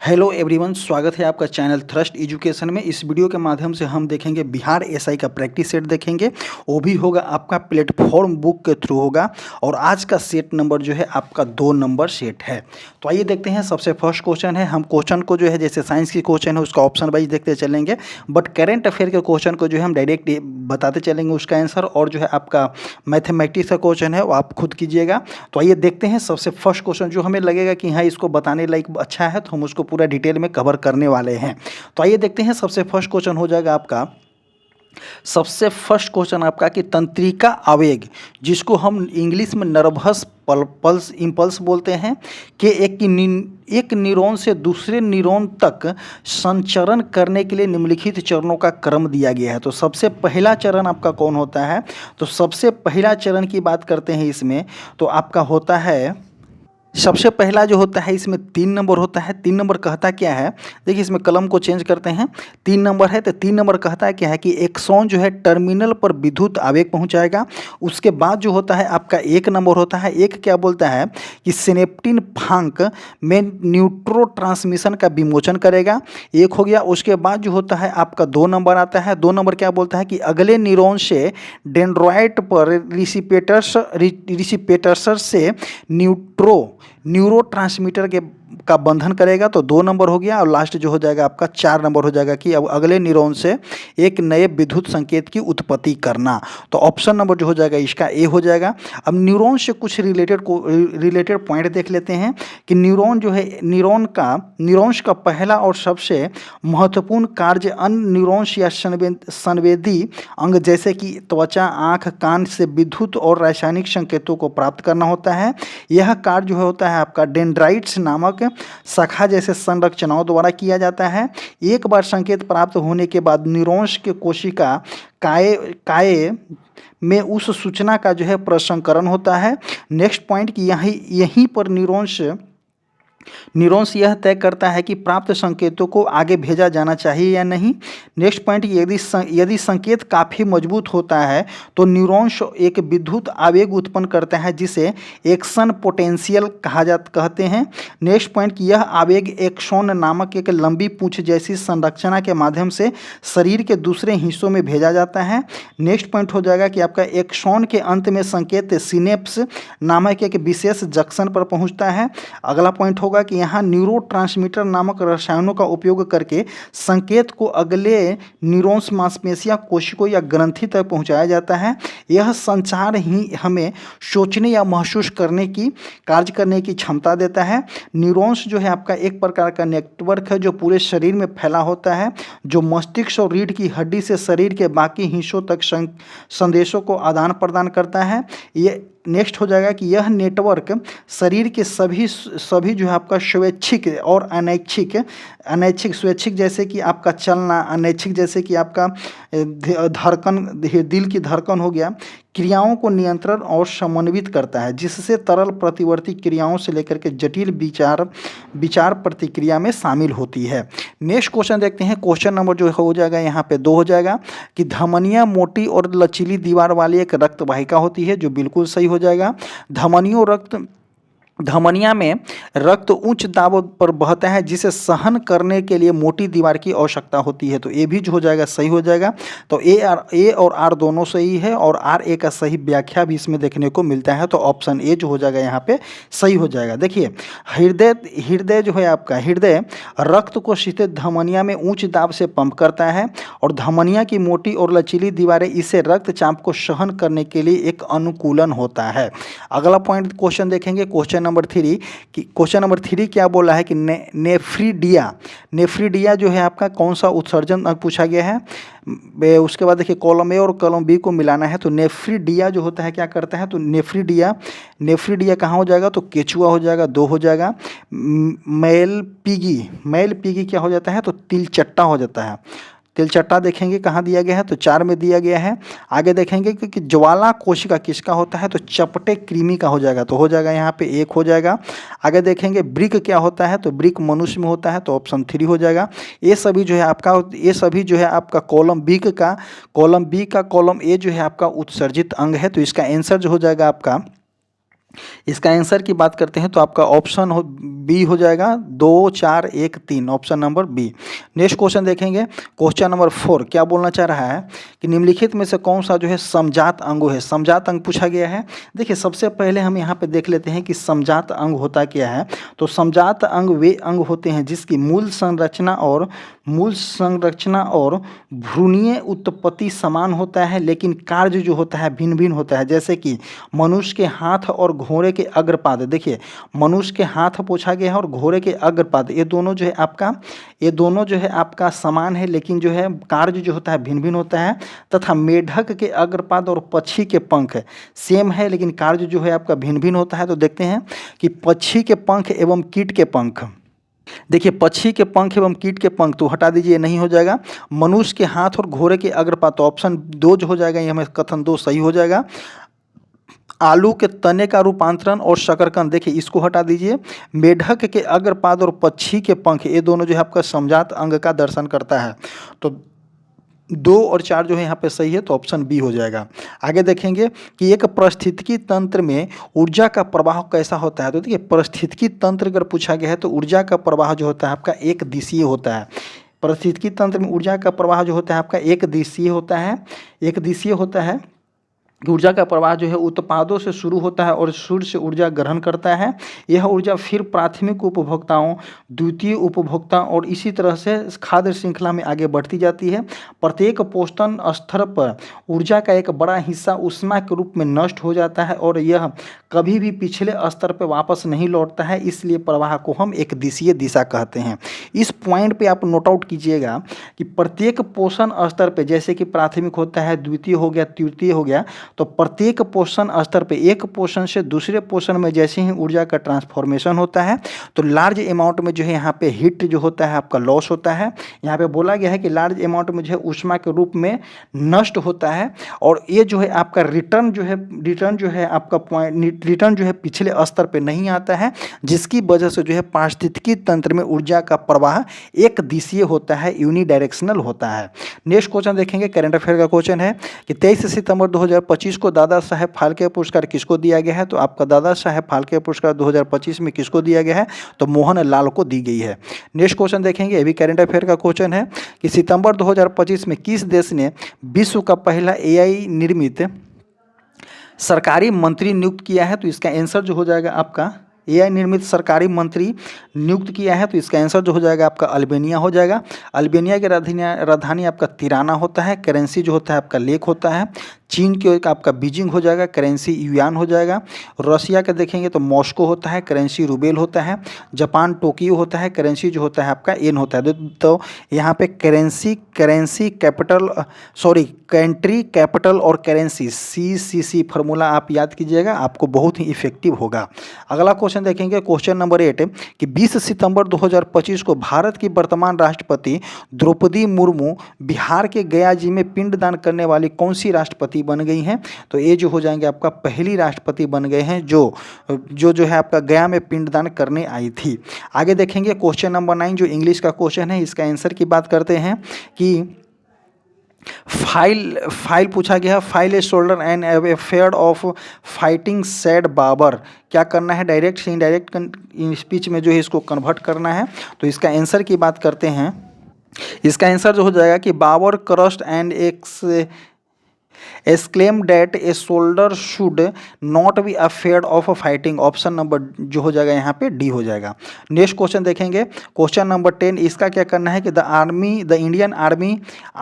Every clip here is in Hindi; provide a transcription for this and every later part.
हेलो एवरीवन, स्वागत है आपका चैनल थ्रस्ट एजुकेशन में। इस वीडियो के माध्यम से हम देखेंगे बिहार एसआई का प्रैक्टिस सेट देखेंगे। वो भी होगा आपका प्लेटफॉर्म बुक के थ्रू होगा। और आज का सेट नंबर जो है आपका 2 नंबर सेट है। तो आइए देखते हैं। सबसे फर्स्ट क्वेश्चन है, हम क्वेश्चन को जो है जैसे साइंस की क्वेश्चन है उसका ऑप्शन वाइज देखते चलेंगे, बट करेंट अफेयर के क्वेश्चन को जो है हम डायरेक्ट बताते चलेंगे उसका आंसर। और जो है आपका मैथमेटिक्स का क्वेश्चन है वो आप खुद कीजिएगा। तो आइए देखते हैं। सबसे फर्स्ट क्वेश्चन जो हमें लगेगा कि हाँ इसको बताने लायक अच्छा है तो हम उसको पूरा डिटेल में कवर करने वाले हैं। तो आइए देखते हैं। सबसे फर्स्ट क्वेश्चन हो जाएगा आपका, सबसे फर्स्ट क्वेश्चन आपका कि तंत्रिका आवेग, जिसको हम इंग्लिश में नर्वस पल्स इंपल्स बोलते हैं, कि एक न्यूरॉन से दूसरे न्यूरॉन तक संचरण करने के लिए निम्नलिखित चरणों का क्रम दिया गया है। तो सबसे पहला चरण आपका कौन होता है? तो सबसे पहला चरण की बात करते हैं इसमें, तो आपका होता है, सबसे पहला जो होता है इसमें 3 नंबर होता है। 3 नंबर कहता क्या है, देखिए इसमें कलम को चेंज करते हैं। 3 नंबर है तो 3 नंबर कहता है क्या है कि एक्सॉन जो है टर्मिनल पर विद्युत आवेग पहुंचाएगा। उसके बाद जो होता है आपका 1 नंबर होता है। एक क्या बोलता है कि सिनेप्टिन फांक में न्यूट्रो ट्रांसमिशन का विमोचन करेगा। एक हो गया। उसके बाद जो होता है आपका 2 नंबर आता है। 2 नंबर क्या बोलता है कि अगले न्यूरॉन से डेंड्राइट पर रिसिपेटर्स से न्यूरो ट्रांसमीटर का बंधन करेगा। तो 2 नंबर हो गया। और लास्ट जो हो जाएगा आपका 4 नंबर हो जाएगा कि अब अगले न्यूरॉन से एक नए विद्युत संकेत की उत्पत्ति करना। तो ऑप्शन नंबर जो हो जाएगा इसका ए हो जाएगा। अब न्यूरॉन से कुछ रिलेटेड पॉइंट देख लेते हैं कि न्यूरॉन जो है न्यूरॉन्स का पहला और सबसे महत्वपूर्ण कार्य अन्य न्यूरॉन्स या संवेदी अंग जैसे कि त्वचा, आँख, कान से विद्युत और रासायनिक संकेतों को प्राप्त करना होता है। यह कार्य जो होता है आपका डेंड्राइट्स नामक शाखा जैसे संरचनाओं द्वारा किया जाता है। एक बार संकेत प्राप्त होने के बाद न्यूरॉन्स के कोशिका काय में उस सूचना का जो है प्रसंस्करण होता है। नेक्स्ट पॉइंट कि यहीं पर न्यूरॉन्स यह तय करता है कि प्राप्त संकेतों को आगे भेजा जाना चाहिए या नहीं। नेक्स्ट पॉइंट, यदि संकेत काफ़ी मजबूत होता है तो न्यूरॉन्स एक विद्युत आवेग उत्पन्न करता है जिसे एक्शन पोटेंशियल कहते हैं। नेक्स्ट पॉइंट कि यह आवेग एक्सॉन नामक एक लंबी पूंछ जैसी संरचना के माध्यम से शरीर के दूसरे हिस्सों में भेजा जाता है। नेक्स्ट पॉइंट हो जाएगा कि आपका एक्सॉन के अंत में संकेत सिनेप्स नामक एक विशेष जंक्शन पर पहुंचता है। अगला पॉइंट होगा कि यहाँ न्यूरोट्रांसमीटर नामक रसायनों का उपयोग करके संकेत को अगले न्यूरॉन्स, मांसपेशियां, कोशिकाओं या ग्रंथि तक पहुंचाया जाता है। यह संचार ही हमें सोचने या महसूस करने की, कार्य करने की क्षमता देता है। न्यूरॉन्स जो है आपका एक प्रकार का नेटवर्क है जो पूरे शरीर में फैला होता है, जो मस्तिष्क और रीढ़ की हड्डी से शरीर के बाकी हिस्सों तक संदेशों को आदान प्रदान करता है। ये नेक्स्ट हो जाएगा कि यह नेटवर्क शरीर के सभी जो है आपका स्वैच्छिक और अनैच्छिक, स्वैच्छिक जैसे कि आपका चलना, अनैच्छिक जैसे कि आपका धड़कन, दिल की धड़कन हो गया, क्रियाओं को नियंत्रण और समन्वित करता है, जिससे तरल प्रतिवर्ती क्रियाओं से लेकर के जटिल विचार प्रतिक्रिया में शामिल होती है। नेक्स्ट क्वेश्चन देखते हैं। क्वेश्चन नंबर जो हो जाएगा यहाँ पे 2 हो जाएगा कि धमनियाँ मोटी और लचीली दीवार वाली एक रक्त वाहिका होती है, जो बिल्कुल सही हो जाएगा। धमनिया में रक्त उच्च दाब पर बहता है जिसे सहन करने के लिए मोटी दीवार की आवश्यकता होती है। तो ए भी जो हो जाएगा सही हो जाएगा। तो ए और आर दोनों सही है और आर ए का सही व्याख्या भी इसमें देखने को मिलता है। तो ऑप्शन ए जो हो जाएगा यहाँ पे सही हो जाएगा। देखिए हृदय जो है आपका, हृदय रक्त को सीधे धमनिया में उच्च दाब से पंप करता है और धमनिया की मोटी और लचीली दीवारें इसे रक्तचाप को सहन करने के लिए एक अनुकूलन होता है। अगला पॉइंट क्वेश्चन देखेंगे, क्वेश्चन नंबर 3 क्या बोला है कि नेफ्रीडिया जो है आपका कौन सा उत्सर्जन पूछा गया है। उसके बाद देखिए कॉलम ए और कॉलम बी को मिलाना है। तो नेफ्रीडिया जो होता है क्या करता है, तो नेफ्रीडिया कहाँ हो जाएगा, तो केचुआ हो जाएगा, 2 हो जाएगा। मैल पीगी क्या हो जाता है, तो तिलचट्टा हो जाता है। तिलचट्टा देखेंगे कहाँ दिया गया है, तो 4 में दिया गया है। आगे देखेंगे कि ज्वाला कोशिका किसका होता है, तो चपटे कृमि का हो जाएगा, तो हो जाएगा यहाँ पे 1 हो जाएगा। आगे देखेंगे ब्रिक क्या होता है, तो ब्रिक मनुष्य में होता है, तो ऑप्शन 3 हो जाएगा। ये सभी जो है आपका कॉलम बी का कॉलम ए जो है आपका उत्सर्जित अंग है। तो इसका आंसर जो हो जाएगा आपका इसका आंसर की बात करते हैं तो आपका ऑप्शन बी हो जाएगा 2 4 1 3, option number B. Next question देखेंगे, क्वेश्चन नंबर 4 क्या बोलना चाह रहा है कि निम्नलिखित में से कौन सा जो है समजात अंग है। समजात अंग पूछा गया है। देखिए सबसे पहले हम यहाँ पे देख लेते हैं कि समजात अंग होता क्या है। तो समजात अंग वे अंग होते हैं जिसकी मूल संरचना और भ्रूणीय उत्पत्ति समान होता है, लेकिन कार्य जो होता है भिन्न भिन्न होता है। जैसे कि मनुष्य के हाथ और घोड़े के अग्रपाद, देखिए मनुष्य के हाथ पूछा गया है और घोड़े के अग्रपाद, ये दोनों जो है आपका समान है, लेकिन जो है कार्य जो होता है भिन्न भिन्न होता है। तथा मेढक के अग्रपाद और पक्षी के पंख सेम है, लेकिन कार्य जो है आपका भिन्न भिन्न होता है। तो देखते हैं कि पक्षी के पंख एवं कीट के पंख, देखिए पक्षी के पंख एवं कीट के पंख तो हटा दीजिए, नहीं हो जाएगा। मनुष्य के हाथ और घोड़े के अग्रपाद, तो ऑप्शन 2 जो हो जाएगा, ये हमें कथन 2 सही हो जाएगा। आलू के तने का रूपांतरण और शकरकंद, देखिए इसको हटा दीजिए। मेढक के अग्रपाद और पक्षी के पंख, ये दोनों जो है आपका समजात अंग का दर्शन करता है। तो 2 और 4 जो है यहाँ पे सही है, तो ऑप्शन बी हो जाएगा। आगे देखेंगे कि एक पारिस्थितिकी तंत्र में ऊर्जा का प्रवाह कैसा होता है। तो देखिए पारिस्थितिकी तंत्र अगर पूछा गया है तो ऊर्जा का प्रवाह जो होता है आपका एक दिशीय होता है। पारिस्थितिकी तंत्र में ऊर्जा का प्रवाह जो होता है आपका एक दिशीय होता है। ऊर्जा का प्रवाह जो है उत्पादों से शुरू होता है और सूर्य से ऊर्जा ग्रहण करता है। यह ऊर्जा फिर प्राथमिक उपभोक्ताओं, द्वितीय उपभोक्ता और इसी तरह से खाद्य श्रृंखला में आगे बढ़ती जाती है। प्रत्येक पोषण स्तर पर ऊर्जा का एक बड़ा हिस्सा ऊष्मा के रूप में नष्ट हो जाता है और यह कभी भी पिछले स्तर पर वापस नहीं लौटता है, इसलिए प्रवाह को हम एक दिशीय दिशा कहते हैं। इस पॉइंट पे आप नोट आउट कीजिएगा कि प्रत्येक पोषण स्तर पे, जैसे कि प्राथमिक होता है, द्वितीय हो गया, तृतीय हो गया, तो प्रत्येक पोषण स्तर पे एक पोषण से दूसरे पोषण में जैसे ही ऊर्जा का ट्रांसफॉर्मेशन होता है तो लार्ज अमाउंट में जो है यहाँ पे हीट जो होता है आपका लॉस होता है। यहाँ पे बोला गया है कि लार्ज अमाउंट में जो है ऊष्मा के रूप में नष्ट होता है और ये जो है आपका रिटर्न जो है आपका पॉइंट रिटर्न जो है पिछले स्तर पे नहीं आता है, जिसकी वजह से जो है पारिस्थितिकी तंत्र में ऊर्जा का प्रवाह एक दिशीय होता है, यूनिडायरेक्शनल होता है। नेक्स्ट क्वेश्चन देखेंगे, करंट अफेयर का क्वेश्चन है कि 23 सितंबर 2025 को दादा साहेब फाल्के पुरस्कार किसको दिया गया है। तो आपका दादा साहेब फाल्के पुरस्कार 2025 में किसको दिया गया है, तो मोहन लाल को दी गई है। नेक्स्ट क्वेश्चन देखेंगे, ये भी करंट अफेयर का क्वेश्चन है कि सितंबर 2025 में किस देश ने विश्व का पहला एआई निर्मित सरकारी मंत्री नियुक्त किया है। तो इसका आंसर जो हो जाएगा आपका एआई निर्मित सरकारी मंत्री नियुक्त किया है, तो इसका आंसर जो हो जाएगा आपका अल्बानिया हो जाएगा। अल्बानिया की राजधानी आपका तिराना होता है, करेंसी जो होता है आपका लेक होता है। चीन के एक आपका बीजिंग हो जाएगा, करेंसी युआन हो जाएगा। रसिया का देखेंगे तो मॉस्को होता है, करेंसी रूबेल होता है। जापान टोक्यो होता है, करेंसी जो होता है आपका येन होता है। तो यहाँ पे कंट्री कैपिटल और करेंसी CCC फार्मूला आप याद कीजिएगा, आपको बहुत ही इफेक्टिव होगा। अगला क्वेश्चन देखेंगे, क्वेश्चन नंबर 8 कि 20 सितंबर 2025 को भारत की वर्तमान राष्ट्रपति द्रौपदी मुर्मू बिहार के गया जी में पिंडदान करने वाली कौन सी राष्ट्रपति बन गई हैं। तो ये जो हो जाएंगे आपका पहली राष्ट्रपति बन गए हैं जो है आपका गया में पिंडदान करने आई थी। आगे देखेंगे क्वेश्चन नंबर 9 जो इंग्लिश का क्वेश्चन है, इसका आंसर की बात करते हैं कि फाइल पूछा गया, file a shoulder and affair of fighting said Babur, क्या करना है, डायरेक्ट से इनडायरेक्ट स्पीच में जो है इसको कन्वर्ट करना है। तो इसका आंसर की बात करते हैं, इसका आंसर जो हो जाएगा कि Babur cursed and exclaimed that a soldier should not be afraid of fighting, option number जो हो जाएगा यहाँ पे डी हो जाएगा। नेक्स्ट क्वेश्चन देखेंगे, क्वेश्चन नंबर 10, इसका क्या करना है कि the Indian army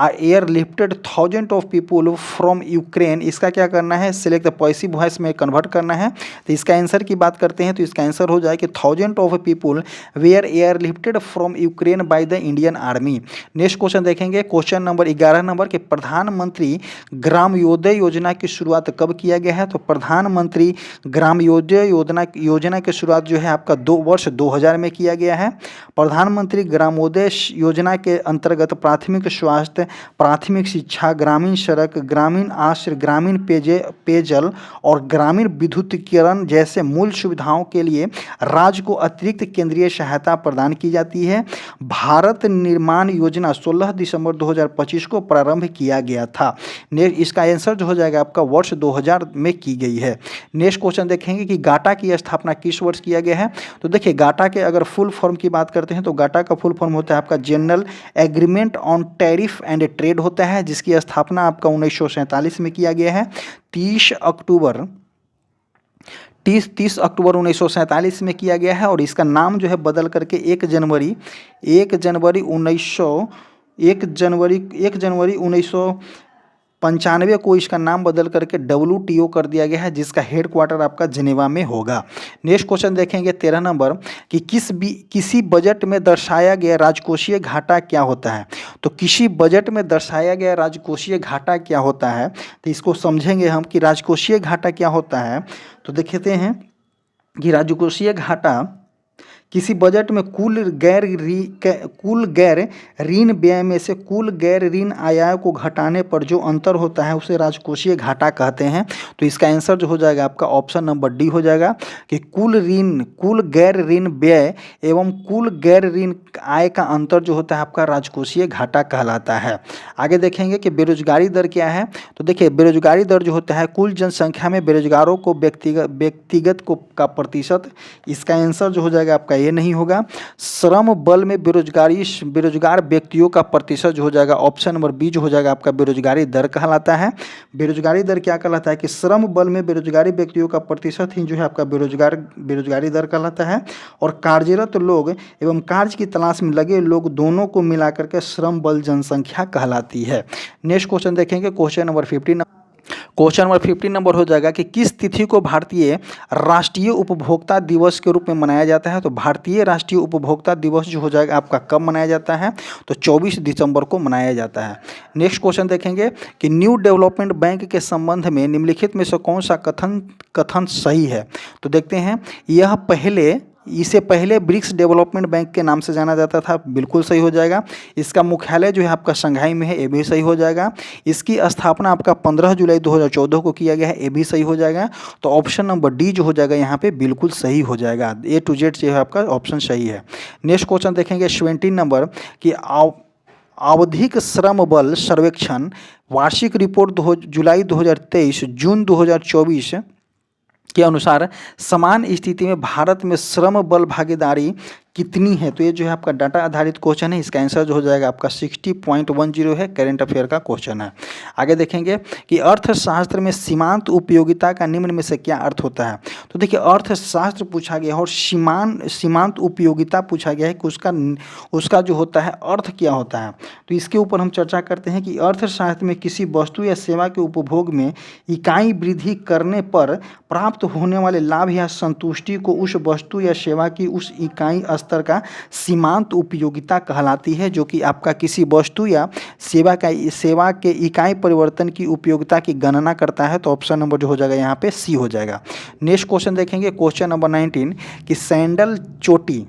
air lifted thousand of people from Ukraine, इसका क्या करना है, सिलेक्ट द पॉइसिव वॉइस में कन्वर्ट करना है। तो इसका आंसर की बात करते हैं, तो इसका आंसर हो जाए कि thousand of people were airlifted from Ukraine by the Indian army. Next question देखेंगे, क्वेश्चन नंबर 11 नंबर के प्रधानमंत्री ग्राम योजना योजना की शुरुआत कब किया गया है। तो प्रधानमंत्री ग्राम योजना की शुरुआत जो है आपका वर्ष 2000 में किया गया है। प्रधानमंत्री ग्रामोदय योजना के अंतर्गत प्राथमिक स्वास्थ्य, प्राथमिक शिक्षा, ग्रामीण सड़क, ग्रामीण आश्रय, ग्रामीण पेयजल और ग्रामीण विद्युतीकरण जैसे मूल सुविधाओं के लिए राज्य को अतिरिक्त केंद्रीय सहायता प्रदान की जाती है। भारत निर्माण योजना 16 दिसंबर 2025 को प्रारंभ किया गया था। इसका इसका आंसर जो हो जाएगा आपका वर्ष 2000 में की गई है। नेक्स्ट क्वेश्चन देखेंगे कि गाटा की स्थापना किस वर्ष किया गया है। तो देखिए गाटा के अगर फुल फॉर्म की बात करते हैं तो गाटा का फुल फॉर्म होता है आपका general agreement on tariff and trade होता है, जिसकी स्थापना आपका 1947 में किया गया है। 30 अक्टूबर 1947 में किया गया है और इसका नाम जो है बदल करके 1 जनवरी 1995 को इसका नाम बदल करके WTO कर दिया गया है, जिसका हेडक्वार्टर आपका जिनेवा में होगा। नेक्स्ट क्वेश्चन देखेंगे 13 नंबर कि किसी बजट में दर्शाया गया राजकोषीय घाटा क्या होता है। तो किसी बजट में दर्शाया गया राजकोषीय घाटा क्या होता है, तो इसको समझेंगे हम कि राजकोषीय घाटा क्या होता है। तो देखते हैं कि राजकोषीय घाटा किसी बजट में कुल गैर ऋण व्यय में से कुल गैर ऋण आय को घटाने पर जो अंतर होता है उसे राजकोषीय घाटा कहते हैं। तो इसका आंसर जो हो जाएगा आपका ऑप्शन नंबर डी हो जाएगा कि कुल गैर ऋण व्यय एवं कुल गैर ऋण आय का अंतर जो होता है आपका राजकोषीय घाटा कहलाता है। आगे देखेंगे कि बेरोजगारी दर क्या है। तो देखिए बेरोजगारी दर जो होता है कुल जनसंख्या में बेरोजगारों को व्यक्तिगत का प्रतिशत, इसका आंसर जो हो जाएगा आपका ये नहीं होगा। श्रम बल में बेरोजगार व्यक्तियों का प्रतिशत जो हो जाएगा ऑप्शन नंबर बी जो हो जाएगा आपका बेरोजगारी दर कहलाता है। बेरोजगारी दर क्या कहलाता है कि श्रम बल में बेरोजगारी व्यक्तियों का प्रतिशत ही जो है आपका बेरोजगारी दर कहलाता है। और कार्यरत लोग एवं कार्य की तलाश में लगे लोग दोनों को मिलाकर के श्रम बल जनसंख्या कहलाती है। नेक्स्ट क्वेश्चन देखेंगे क्वेश्चन नंबर 15 नंबर हो जाएगा कि किस तिथि को भारतीय राष्ट्रीय उपभोक्ता दिवस के रूप में मनाया जाता है। तो भारतीय राष्ट्रीय उपभोक्ता दिवस जो हो जाएगा आपका कब मनाया जाता है, तो 24 दिसंबर को मनाया जाता है। नेक्स्ट क्वेश्चन देखेंगे कि न्यू डेवलपमेंट बैंक के संबंध में निम्नलिखित में से कौन सा कथन सही है। तो देखते हैं इसे पहले ब्रिक्स डेवलपमेंट बैंक के नाम से जाना जाता था, बिल्कुल सही हो जाएगा। इसका मुख्यालय जो है आपका शंघाई में है, ये भी सही हो जाएगा। इसकी स्थापना आपका 15 जुलाई 2014 को किया गया है, ये भी सही हो जाएगा। तो ऑप्शन नंबर डी जो हो जाएगा यहाँ पे बिल्कुल सही हो जाएगा। A to Z जो है आपका ऑप्शन सही है। नेक्स्ट क्वेश्चन देखेंगे 17 नंबर कि आवधिक श्रम बल सर्वेक्षण वार्षिक रिपोर्ट जुलाई 2023 जून 2024 के अनुसार समान स्थिति में भारत में श्रम बल भागीदारी कितनी है। तो ये जो है आपका डाटा आधारित क्वेश्चन है, इसका आंसर जो हो जाएगा आपका 60.10 है, करेंट अफेयर का क्वेश्चन है। आगे देखेंगे कि अर्थशास्त्र में सीमांत उपयोगिता का निम्न में से क्या अर्थ होता है। तो देखिए अर्थशास्त्र पूछा गया है और सीमांत उपयोगिता पूछा गया है कि उसका जो होता है अर्थ क्या होता है। तो इसके ऊपर हम चर्चा करते हैं कि अर्थशास्त्र में किसी वस्तु या सेवा के उपभोग में इकाई वृद्धि करने पर प्राप्त होने वाले लाभ या संतुष्टि को उस वस्तु या सेवा की उस इकाई स्तर का सीमांत उपयोगिता कहलाती है, जो कि आपका किसी वस्तु या सेवा के इकाई परिवर्तन की उपयोगिता की गणना करता है। तो ऑप्शन नंबर जो हो जाएगा यहाँ पे सी हो जाएगा। नेक्स्ट क्वेश्चन देखेंगे क्वेश्चन नंबर 19 कि सैंडल चोटी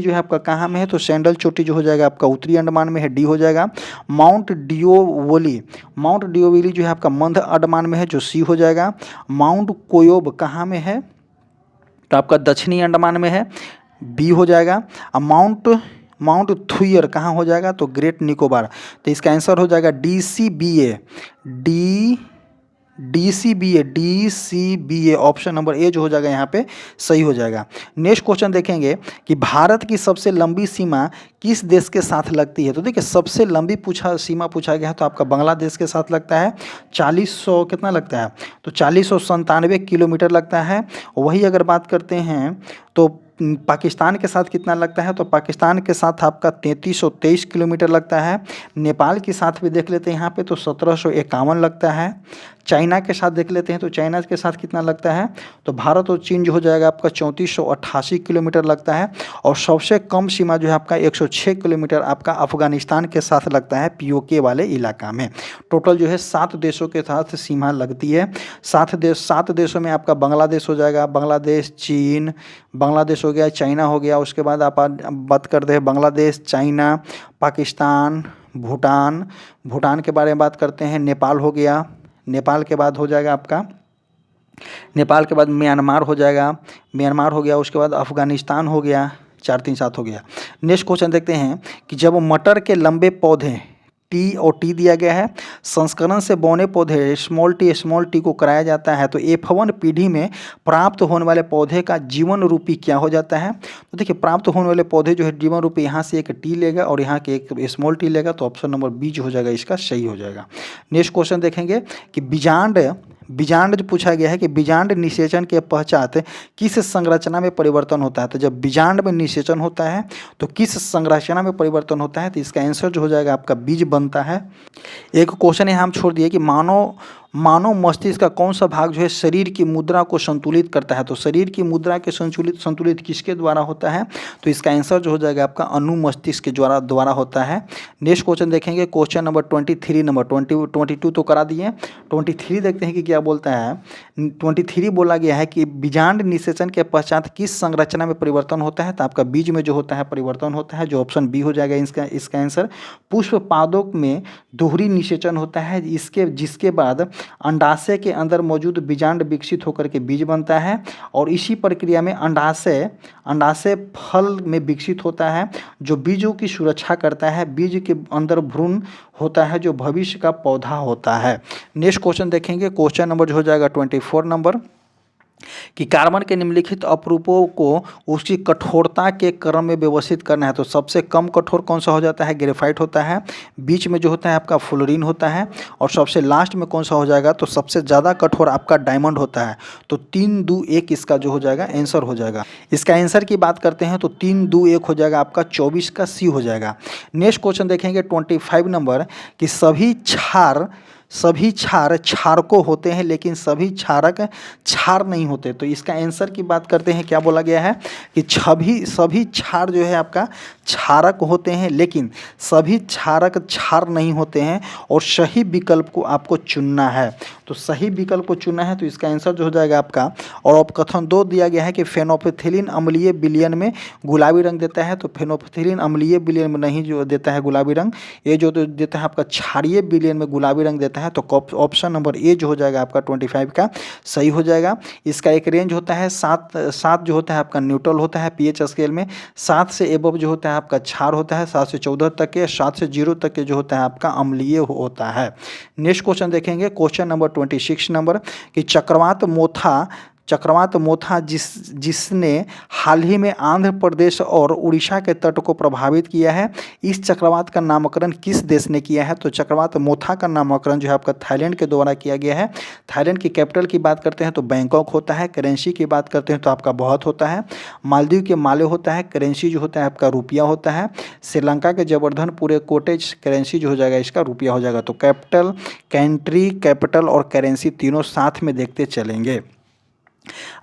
जो है आपका कहाँ में है। तो सैंडल चोटी जो हो जाएगा आपका उत्तरी अंडमान में है, डी हो जाएगा। माउंट डिओवली जो है आपका मध्य अंडमान में है, जो सी हो जाएगा। माउंट कोयोब कहाँ में है, तो आपका दक्षिणी अंडमान में है, बी हो जाएगा। अब माउंट थुयर कहाँ हो जाएगा, तो ग्रेट निकोबार। तो इसका आंसर हो जाएगा DCBA ऑप्शन नंबर ए जो हो जाएगा यहाँ पे सही हो जाएगा। नेक्स्ट क्वेश्चन देखेंगे कि भारत की सबसे लंबी सीमा किस देश के साथ लगती है। तो देखिए सबसे लंबी सीमा पूछा गया है, तो आपका बांग्लादेश के साथ लगता है। 4000 कितना लगता है, तो 4097 किलोमीटर लगता है। वही अगर बात करते हैं तो पाकिस्तान के साथ कितना लगता है, तो पाकिस्तान के साथ आपका 3323 किलोमीटर लगता है। नेपाल के साथ भी देख लेते हैं यहाँ पे, तो 1751 लगता है। चाइना के साथ देख लेते हैं, तो चाइना के साथ कितना लगता है, तो भारत और चीन जो हो जाएगा आपका 3488 किलोमीटर लगता है। और सबसे कम सीमा जो है आपका 106 किलोमीटर आपका अफगानिस्तान के साथ लगता है, POK वाले इलाका में। टोटल जो है 7 देशों के साथ सीमा लगती है। 7 देशों में आपका बांग्लादेश हो जाएगा, बांग्लादेश, चीन, बांग्लादेश हो गया, चाइना हो गया। उसके बाद आप बात करते हैं बांग्लादेश, चाइना, पाकिस्तान, भूटान के बारे में बात करते हैं, नेपाल हो गया। नेपाल के बाद हो जाएगा आपका, नेपाल के बाद म्यांमार हो जाएगा, म्यांमार हो गया। उसके बाद अफगानिस्तान हो गया, 4 3 7 हो गया। नेक्स्ट क्वेश्चन देखते हैं कि जब मटर के लंबे पौधे टी और टी दिया गया है। संस्करण से बौने पौधे स्मॉल टी को कराया जाता है तो F1 पीढ़ी में प्राप्त होने वाले पौधे का जीवन रूपी क्या हो जाता है। तो देखिए प्राप्त होने वाले पौधे जो है जीवन रूपी यहाँ से एक टी लेगा और यहाँ के एक स्मॉल टी लेगा, तो ऑप्शन नंबर बी जो हो जाएगा इसका सही हो जाएगा। नेक्स्ट क्वेश्चन देखेंगे कि बीजांड जो पूछा गया है कि बीजांड निषेचन के पश्चात किस संरचना में परिवर्तन होता है। तो जब बीजांड में निषेचन होता है तो किस संरचना में परिवर्तन होता है, तो इसका आंसर जो हो जाएगा आपका बीज बनता है। एक क्वेश्चन यहाँ हम छोड़ दिए कि मानव मस्तिष्क का कौन सा भाग जो है शरीर की मुद्रा को संतुलित करता है। तो शरीर की मुद्रा के संतुलित किसके द्वारा होता है, तो इसका आंसर जो हो जाएगा आपका अनुमस्तिष्क के द्वारा होता है। नेक्स्ट क्वेश्चन देखेंगे, क्वेश्चन नंबर 23, नंबर 22 तो करा दिए, 23 देखते हैं कि क्या बोलता है। 23 बोला गया है कि बीजांड निषेचन के पश्चात किस संरचना में परिवर्तन होता है, तो आपका बीज में जो होता है परिवर्तन होता है, जो ऑप्शन बी हो जाएगा इसका आंसर। पुष्प पादों में दोहरी निषेचन होता है जिसके बाद अंडाशय के अंदर मौजूद बीजांड विकसित होकर के बीज बनता है और इसी प्रक्रिया में अंडाशय फल में विकसित होता है जो बीजों की सुरक्षा करता है। बीज के अंदर भ्रूण होता है जो भविष्य का पौधा होता है। नेक्स्ट क्वेश्चन देखेंगे, क्वेश्चन नंबर जो हो जाएगा 24 नंबर कि कार्बन के निम्नलिखित अपरूपों को उसकी कठोरता के क्रम में व्यवस्थित करना है। तो सबसे कम कठोर कौन सा हो जाता है, ग्रेफाइट होता है। बीच में जो होता है आपका फ्लोरीन होता है और सबसे लास्ट में कौन सा हो जाएगा, तो सबसे ज़्यादा कठोर आपका डायमंड होता है। तो 3, 2, 1 इसका जो हो जाएगा आंसर हो जाएगा। इसका आंसर की बात करते हैं तो 3, 2, 1 हो जाएगा आपका 24 का सी हो जाएगा। नेक्स्ट क्वेश्चन देखेंगे 25 नंबर कि सभी क्षारको होते हैं लेकिन सभी क्षारक क्षार नहीं होते। तो इसका आंसर की बात करते हैं, क्या बोला गया है कि सभी क्षार जो है आपका क्षारक होते हैं लेकिन सभी क्षारक क्षार नहीं होते हैं और सही विकल्प को आपको चुनना है। तो सही विकल्प को चुनना है तो इसका आंसर जो हो जाएगा आपका, और कथन 2 दिया गया है कि फेनोल्फथालीन अम्लीय विलयन में गुलाबी रंग देता है। तो फेनोल्फथालीन अम्लीय विलयन में नहीं जो देता है गुलाबी रंग, ये जो देता है आपका क्षारीय विलयन में गुलाबी रंग देता है। तो ऑप्शन नंबर ए जो हो जाएगा आपका 25 का सही हो जाएगा। इसका एक रेंज होता है 7 जो होता है आपका न्यूट्रल होता है पीएच स्केल में, 7 से एबव जो होता है आपका क्षार होता है, 7 से 14 तक के, 7 से 0 तक के जो होता है आपका अम्लीय होता है। नेक्स्ट क्वेश्चन देखेंगे, क्वेश्चन नंबर 26 नंबर कि चक्रवात मोथा जिसने हाल ही में आंध्र प्रदेश और उड़ीसा के तट को प्रभावित किया है, इस चक्रवात का नामकरण किस देश ने किया है। तो चक्रवात मोथा का नामकरण जो है आपका थाईलैंड के द्वारा किया गया है। थाईलैंड की कैपिटल की बात करते हैं तो बैंकॉक होता है। करेंसी की बात करते हैं तो आपका बहुत होता है। मालदीव के माले होता है। करेंसी जो होता है आपका रुपया होता है। श्रीलंका के जबरधन पूरे कोटेज करेंसी जो हो जाएगा इसका रुपया हो जाएगा। तो कैपिटल, कंट्री, कैपिटल और करेंसी तीनों साथ में देखते चलेंगे।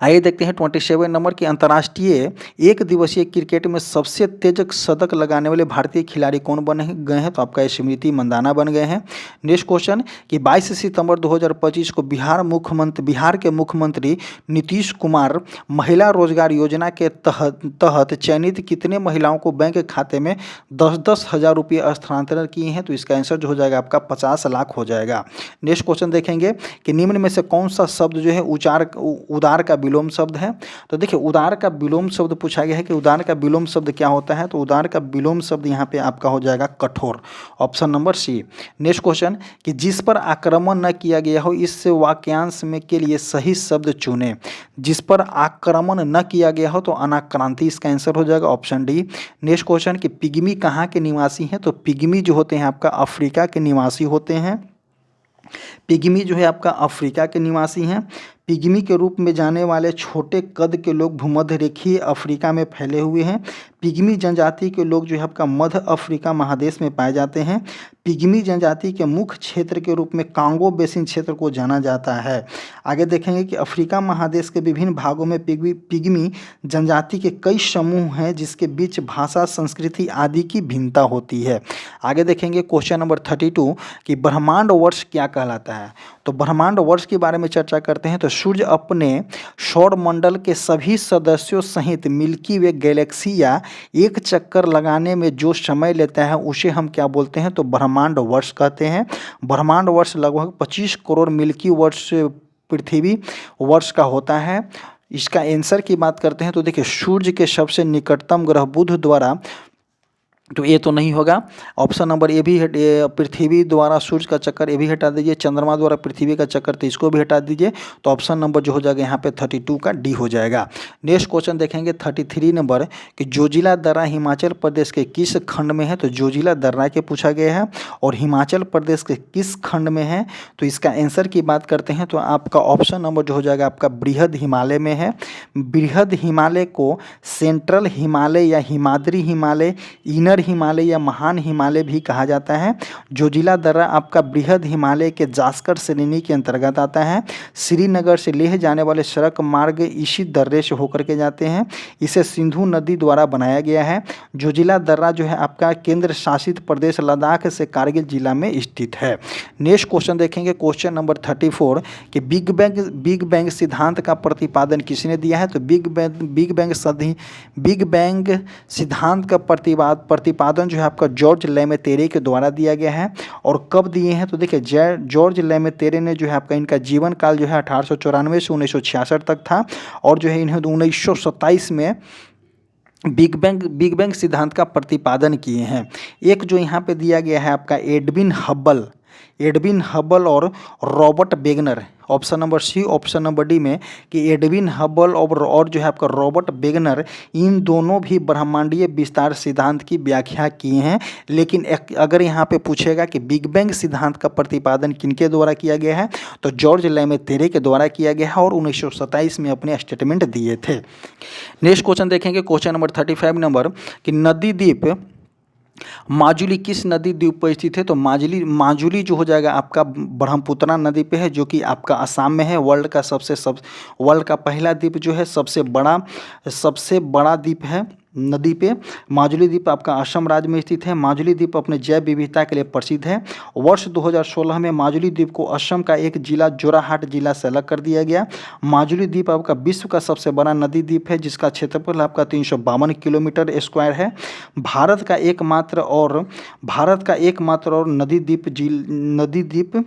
आइए देखते हैं 27 नंबर की अंतर्राष्ट्रीय एक दिवसीय क्रिकेट में सबसे तेज शतक लगाने वाले भारतीय खिलाड़ी कौन बन गए हैं। तो आपका स्मृति मंदाना बन गए हैं। नेक्स्ट क्वेश्चन कि 22 सितंबर 2025 को बिहार के मुख्यमंत्री नीतीश कुमार महिला रोजगार योजना के तहत चयनित कितने महिलाओं को बैंक खाते में 10-10 हज़ार रुपये स्थानांतरण किए हैं। तो इसका आंसर जो हो जाएगा आपका 50 लाख हो जाएगा। नेक्स्ट क्वेश्चन देखेंगे कि निम्न में से कौन सा शब्द जो है उदार का विलोम शब्द है। तो देखिए उदार का विलोम शब्द पूछा गया है कि उदार का विलोम शब्द क्या होता है। तो उदार का विलोम शब्द यहाँ पे आपका हो जाएगा कठोर, option number C. Next question कि जिस पर आक्रमण न किया गया हो इस वाक्यांश में के लिए सही शब्द चुने। जिस पर आक्रमण न किया गया हो तो अनाक्रांति इसका आंसर हो जाएगा, ऑप्शन डी। नेक्स्ट क्वेश्चन कि पिग्मी कहाँ के निवासी हैं। तो पिग्मी जो होते हैं आपका अफ्रीका के निवासी होते हैं। पिग्मी जो है आपका अफ्रीका के निवासी हैं। पिग्मी के रूप में जाने वाले छोटे कद के लोग भूमध्य रेखीय अफ्रीका में फैले हुए हैं। पिग्मी जनजाति के लोग जो है आपका मध्य अफ्रीका महादेश में पाए जाते हैं। पिग्मी जनजाति के मुख्य क्षेत्र के रूप में कांगो बेसिन क्षेत्र को जाना जाता है। आगे देखेंगे कि अफ्रीका महादेश के विभिन्न भागों में पिग्मी जनजाति के कई समूह हैं जिसके बीच भाषा, संस्कृति आदि की भिन्नता होती है। आगे देखेंगे क्वेश्चन नंबर 32 कि ब्रह्मांड वर्ष क्या कहलाता है। तो ब्रह्मांड वर्ष के बारे में चर्चा करते हैं। तो सूर्य अपने सौर मंडल के सभी सदस्यों सहित मिल्की वे गैलेक्सी या एक चक्कर लगाने में जो समय लेता है उसे हम क्या बोलते हैं। तो ब्रह्मांड वर्ष कहते हैं। ब्रह्मांड वर्ष लगभग 25 करोड़ मिल्की वर्ष पृथ्वी वर्ष का होता है। इसका आंसर की बात करते हैं तो देखिए सूर्य के सबसे निकटतम ग्रह बुध द्वारा तो ये तो नहीं होगा। ऑप्शन नंबर ए भी पृथ्वी द्वारा सूर्य का चक्कर, ये भी हटा दीजिए। चंद्रमा द्वारा पृथ्वी का चक्कर, तो इसको भी हटा दीजिए। तो ऑप्शन नंबर जो हो जाएगा यहाँ पे 32 का डी हो जाएगा। नेक्स्ट क्वेश्चन देखेंगे 33 नंबर कि जोजिला दर्रा हिमाचल प्रदेश के किस खंड में है। तो जोजिला दर्रा के पूछा गया है और हिमाचल प्रदेश के किस खंड में है। तो इसका आंसर की बात करते हैं तो आपका ऑप्शन नंबर जो हो जाएगा आपका बृहद हिमालय में है। बृहद हिमालय को सेंट्रल हिमालय या हिमाद्री हिमालय, इनर हिमालय या महान हिमालय भी कहा जाता है। जोजिला दर्रा आपका बृहद हिमालय के जास्कर श्रेणी के अंतर्गत आता है। श्रीनगर से लेह जाने वाले सड़क मार्ग इसी दर्रे से होकर के जाते हैं। इसे सिंधु नदी द्वारा बनाया गया है। जोजिला दर्रा जो है आपका केंद्र शासित प्रदेश लद्दाख से कारगिल जिला में स्थित है। नेक्स्ट क्वेश्चन देखेंगे क्वेश्चन नंबर 34 कि बिग बैंग सिद्धांत का प्रतिपादन किसने दिया है। तो बिग बैंग सिद्धांत का प्रतिपादन जो है आपका जॉर्ज लेमेतेरे के द्वारा दिया गया है। और कब दिए हैं तो देखिए जॉर्ज लेमेतेरे ने जो है आपका इनका जीवन काल जो है 1894 से 1966 तक था। और जो है इन्हें 1927 में बिग बैंग सिद्धांत का प्रतिपादन किए हैं। एक जो यहाँ पे दिया गया है आपका एडविन हब्बल और Robert Wegener, option number C option number D में कि एडविन हब्बल और जो है आपका रॉबर्ट वेगनर, इन दोनों भी ब्रह्मांडीय विस्तार सिद्धांत की व्याख्या किए हैं। लेकिन अगर यहाँ पे पूछेगा कि बिग बैंग सिद्धांत का प्रतिपादन किनके द्वारा किया गया है तो जॉर्ज लेमेतेरे के द्वारा किया गया है और 1927 में अपने स्टेटमेंट दिए थे। नेक्स्ट क्वेश्चन देखेंगे क्वेश्चन नंबर 35 नंबर कि नदी द्वीप माजुली किस नदी द्वीप पर स्थित है। तो माजुली जो हो जाएगा आपका ब्रह्मपुत्रा नदी पे है, जो कि आपका असम में है। वर्ल्ड का पहला द्वीप जो है सबसे बड़ा द्वीप है नदी पे। माजुली द्वीप आपका असम राज्य में स्थित है। माजुली द्वीप अपने जैव विविधता के लिए प्रसिद्ध है। वर्ष 2016 में माजुली द्वीप को असम का एक जिला जोराहाट जिला से अलग कर दिया गया। माजुली द्वीप आपका विश्व का सबसे बड़ा नदी द्वीप है जिसका क्षेत्रफल आपका 352 किलोमीटर स्क्वायर है। भारत का एकमात्र और नदी द्वीप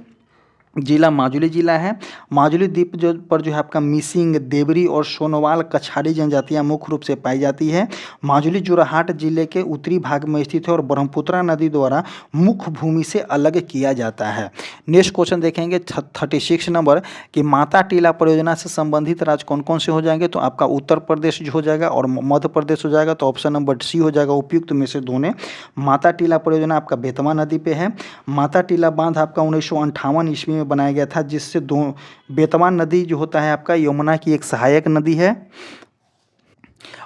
जिला माजुली जिला है। माजुली द्वीप पर जो है आपका मिसिंग, देवरी और सोनोवाल कछारी जनजातियां मुख्य रूप से पाई जाती है। माजुली जोरहाट जिले के उत्तरी भाग में स्थित है और ब्रह्मपुत्रा नदी द्वारा मुख्य भूमि से अलग किया जाता है। नेक्स्ट क्वेश्चन देखेंगे 36 नंबर कि माता टीला परियोजना से संबंधित राज्य कौन कौन से हो जाएंगे। तो आपका उत्तर प्रदेश जो हो जाएगा और मध्य प्रदेश हो जाएगा। तो ऑप्शन नंबर सी हो जाएगा उपयुक्त में से दोनों। माता टीला परियोजना आपका बेतवा नदी पे है। माता टीला बांध आपका 1958 ईस्वी में बनाया गया था, जिससे बेतवा नदी जो होता है आपका यमुना की एक सहायक नदी है।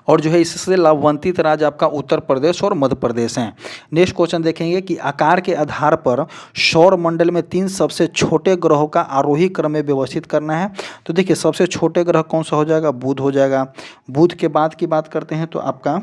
और जो है इससे लाभान्वित राज्य आपका उत्तर प्रदेश और मध्य प्रदेश हैं। नेक्स्ट क्वेश्चन देखेंगे कि आकार के आधार पर सौर मंडल में 3 सबसे छोटे ग्रहों का आरोही क्रम में व्यवस्थित करना है। तो देखिए सबसे छोटे ग्रह कौन सा हो जाएगा, बुध हो जाएगा। बुध के बाद की बात करते हैं तो आपका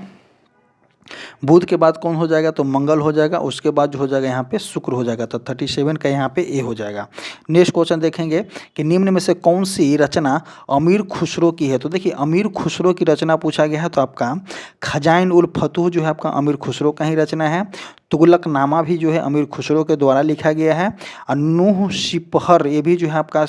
बुध के बाद कौन हो जाएगा, तो मंगल हो जाएगा। उसके बाद जो हो जाएगा यहाँ पे शुक्र हो जाएगा। तो 37 का यहाँ पे ए हो जाएगा। नेक्स्ट क्वेश्चन देखेंगे कि निम्न में से कौन सी रचना अमीर खुसरो की है। तो देखिए अमीर खुसरो की रचना पूछा गया है तो आपका खजाइन उल फतूह जो है आपका अमीर खुसरो का ही रचना है। तुगलकनामा भी जो है अमीर खुसरो के द्वारा लिखा गया है। और नूह शिपहर ये भी जो है आपका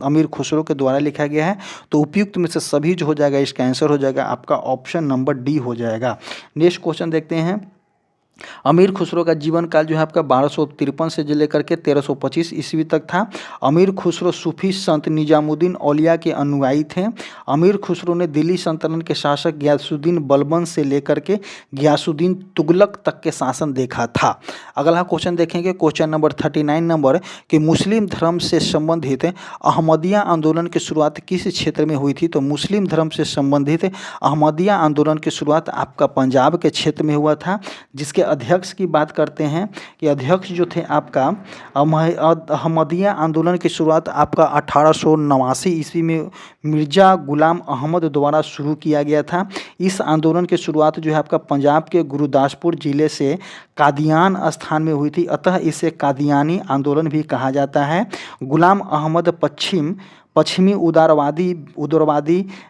अमीर खुसरो के द्वारा लिखा गया है। तो उपयुक्त में से सभी जो हो जाएगा इसका आंसर हो जाएगा आपका ऑप्शन नंबर डी हो जाएगा। नेक्स्ट क्वेश्चन देखते हैं। अमीर खुसरो का जीवन काल जो है आपका 1253 से लेकर के 1325 ईस्वी तक था। अमीर खुसरो सूफी संत निजामुद्दीन औलिया के अनुयायी थे। अमीर खुसरो ने दिल्ली सल्तनत के शासक गियासुद्दीन बलबन से लेकर के गियासुद्दीन तुगलक तक के शासन देखा था। अगला क्वेश्चन देखेंगे क्वेश्चन नंबर 39 नंबर कि मुस्लिम धर्म से संबंधित अहमदिया आंदोलन की शुरुआत किस क्षेत्र में हुई थी। तो मुस्लिम धर्म से संबंधित अहमदिया आंदोलन की शुरुआत आपका पंजाब के क्षेत्र में हुआ था। जिसके अध्यक्ष की बात करते हैं कि अध्यक्ष जो थे आपका अहमदिया आंदोलन की शुरुआत आपका 1889 ईस्वी में मिर्ज़ा गुलाम अहमद द्वारा शुरू किया गया था। इस आंदोलन की शुरुआत जो है आपका पंजाब के गुरदासपुर जिले से कादियान स्थान में हुई थी, अतः इसे कादियानी आंदोलन भी कहा जाता है। गुलाम अहमद पश्चिमी उदारवादी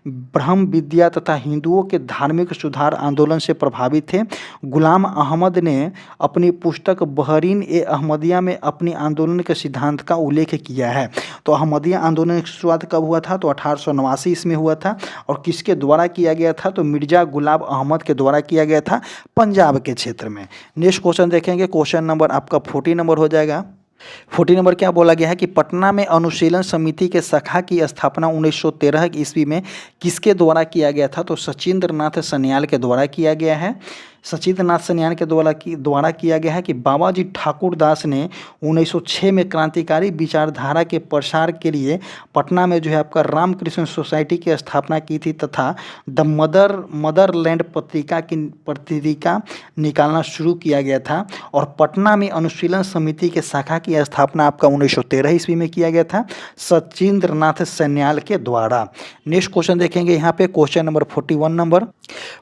ब्रह्म विद्या तथा हिंदुओं के धार्मिक सुधार आंदोलन से प्रभावित थे। गुलाम अहमद ने अपनी पुस्तक बहरीन ए अहमदिया में अपनी आंदोलन के सिद्धांत का उल्लेख किया है। तो अहमदिया आंदोलन की शुरुआत कब हुआ था? तो 1889 इसमें हुआ था। और किसके द्वारा किया गया था? तो मिर्जा गुलाम अहमद के द्वारा किया गया था, पंजाब के क्षेत्र में। नेक्स्ट क्वेश्चन देखेंगे, क्वेश्चन नंबर आपका 40 नंबर हो जाएगा। 40 नंबर क्या बोला गया है कि पटना में अनुशीलन समिति के शाखा की स्थापना 1913 ईस्वी में किसके द्वारा किया गया था? तो सचिंद्र नाथ सन्याल के द्वारा किया गया है। सचिंद्र नाथ सन्याल के द्वारा किया गया है कि बाबा जी ठाकुर दास ने 1906 में क्रांतिकारी विचारधारा के प्रसार के लिए पटना में जो है आपका रामकृष्ण सोसाइटी की स्थापना की थी तथा द मदरलैंड पत्रिका निकालना शुरू किया गया था। और पटना में अनुशीलन समिति के शाखा की स्थापना आपका 1913 ईस्वी में किया गया था सचिंद्र नाथ सन्याल के द्वारा। नेक्स्ट क्वेश्चन देखेंगे यहाँ पे, क्वेश्चन नंबर 41 नंबर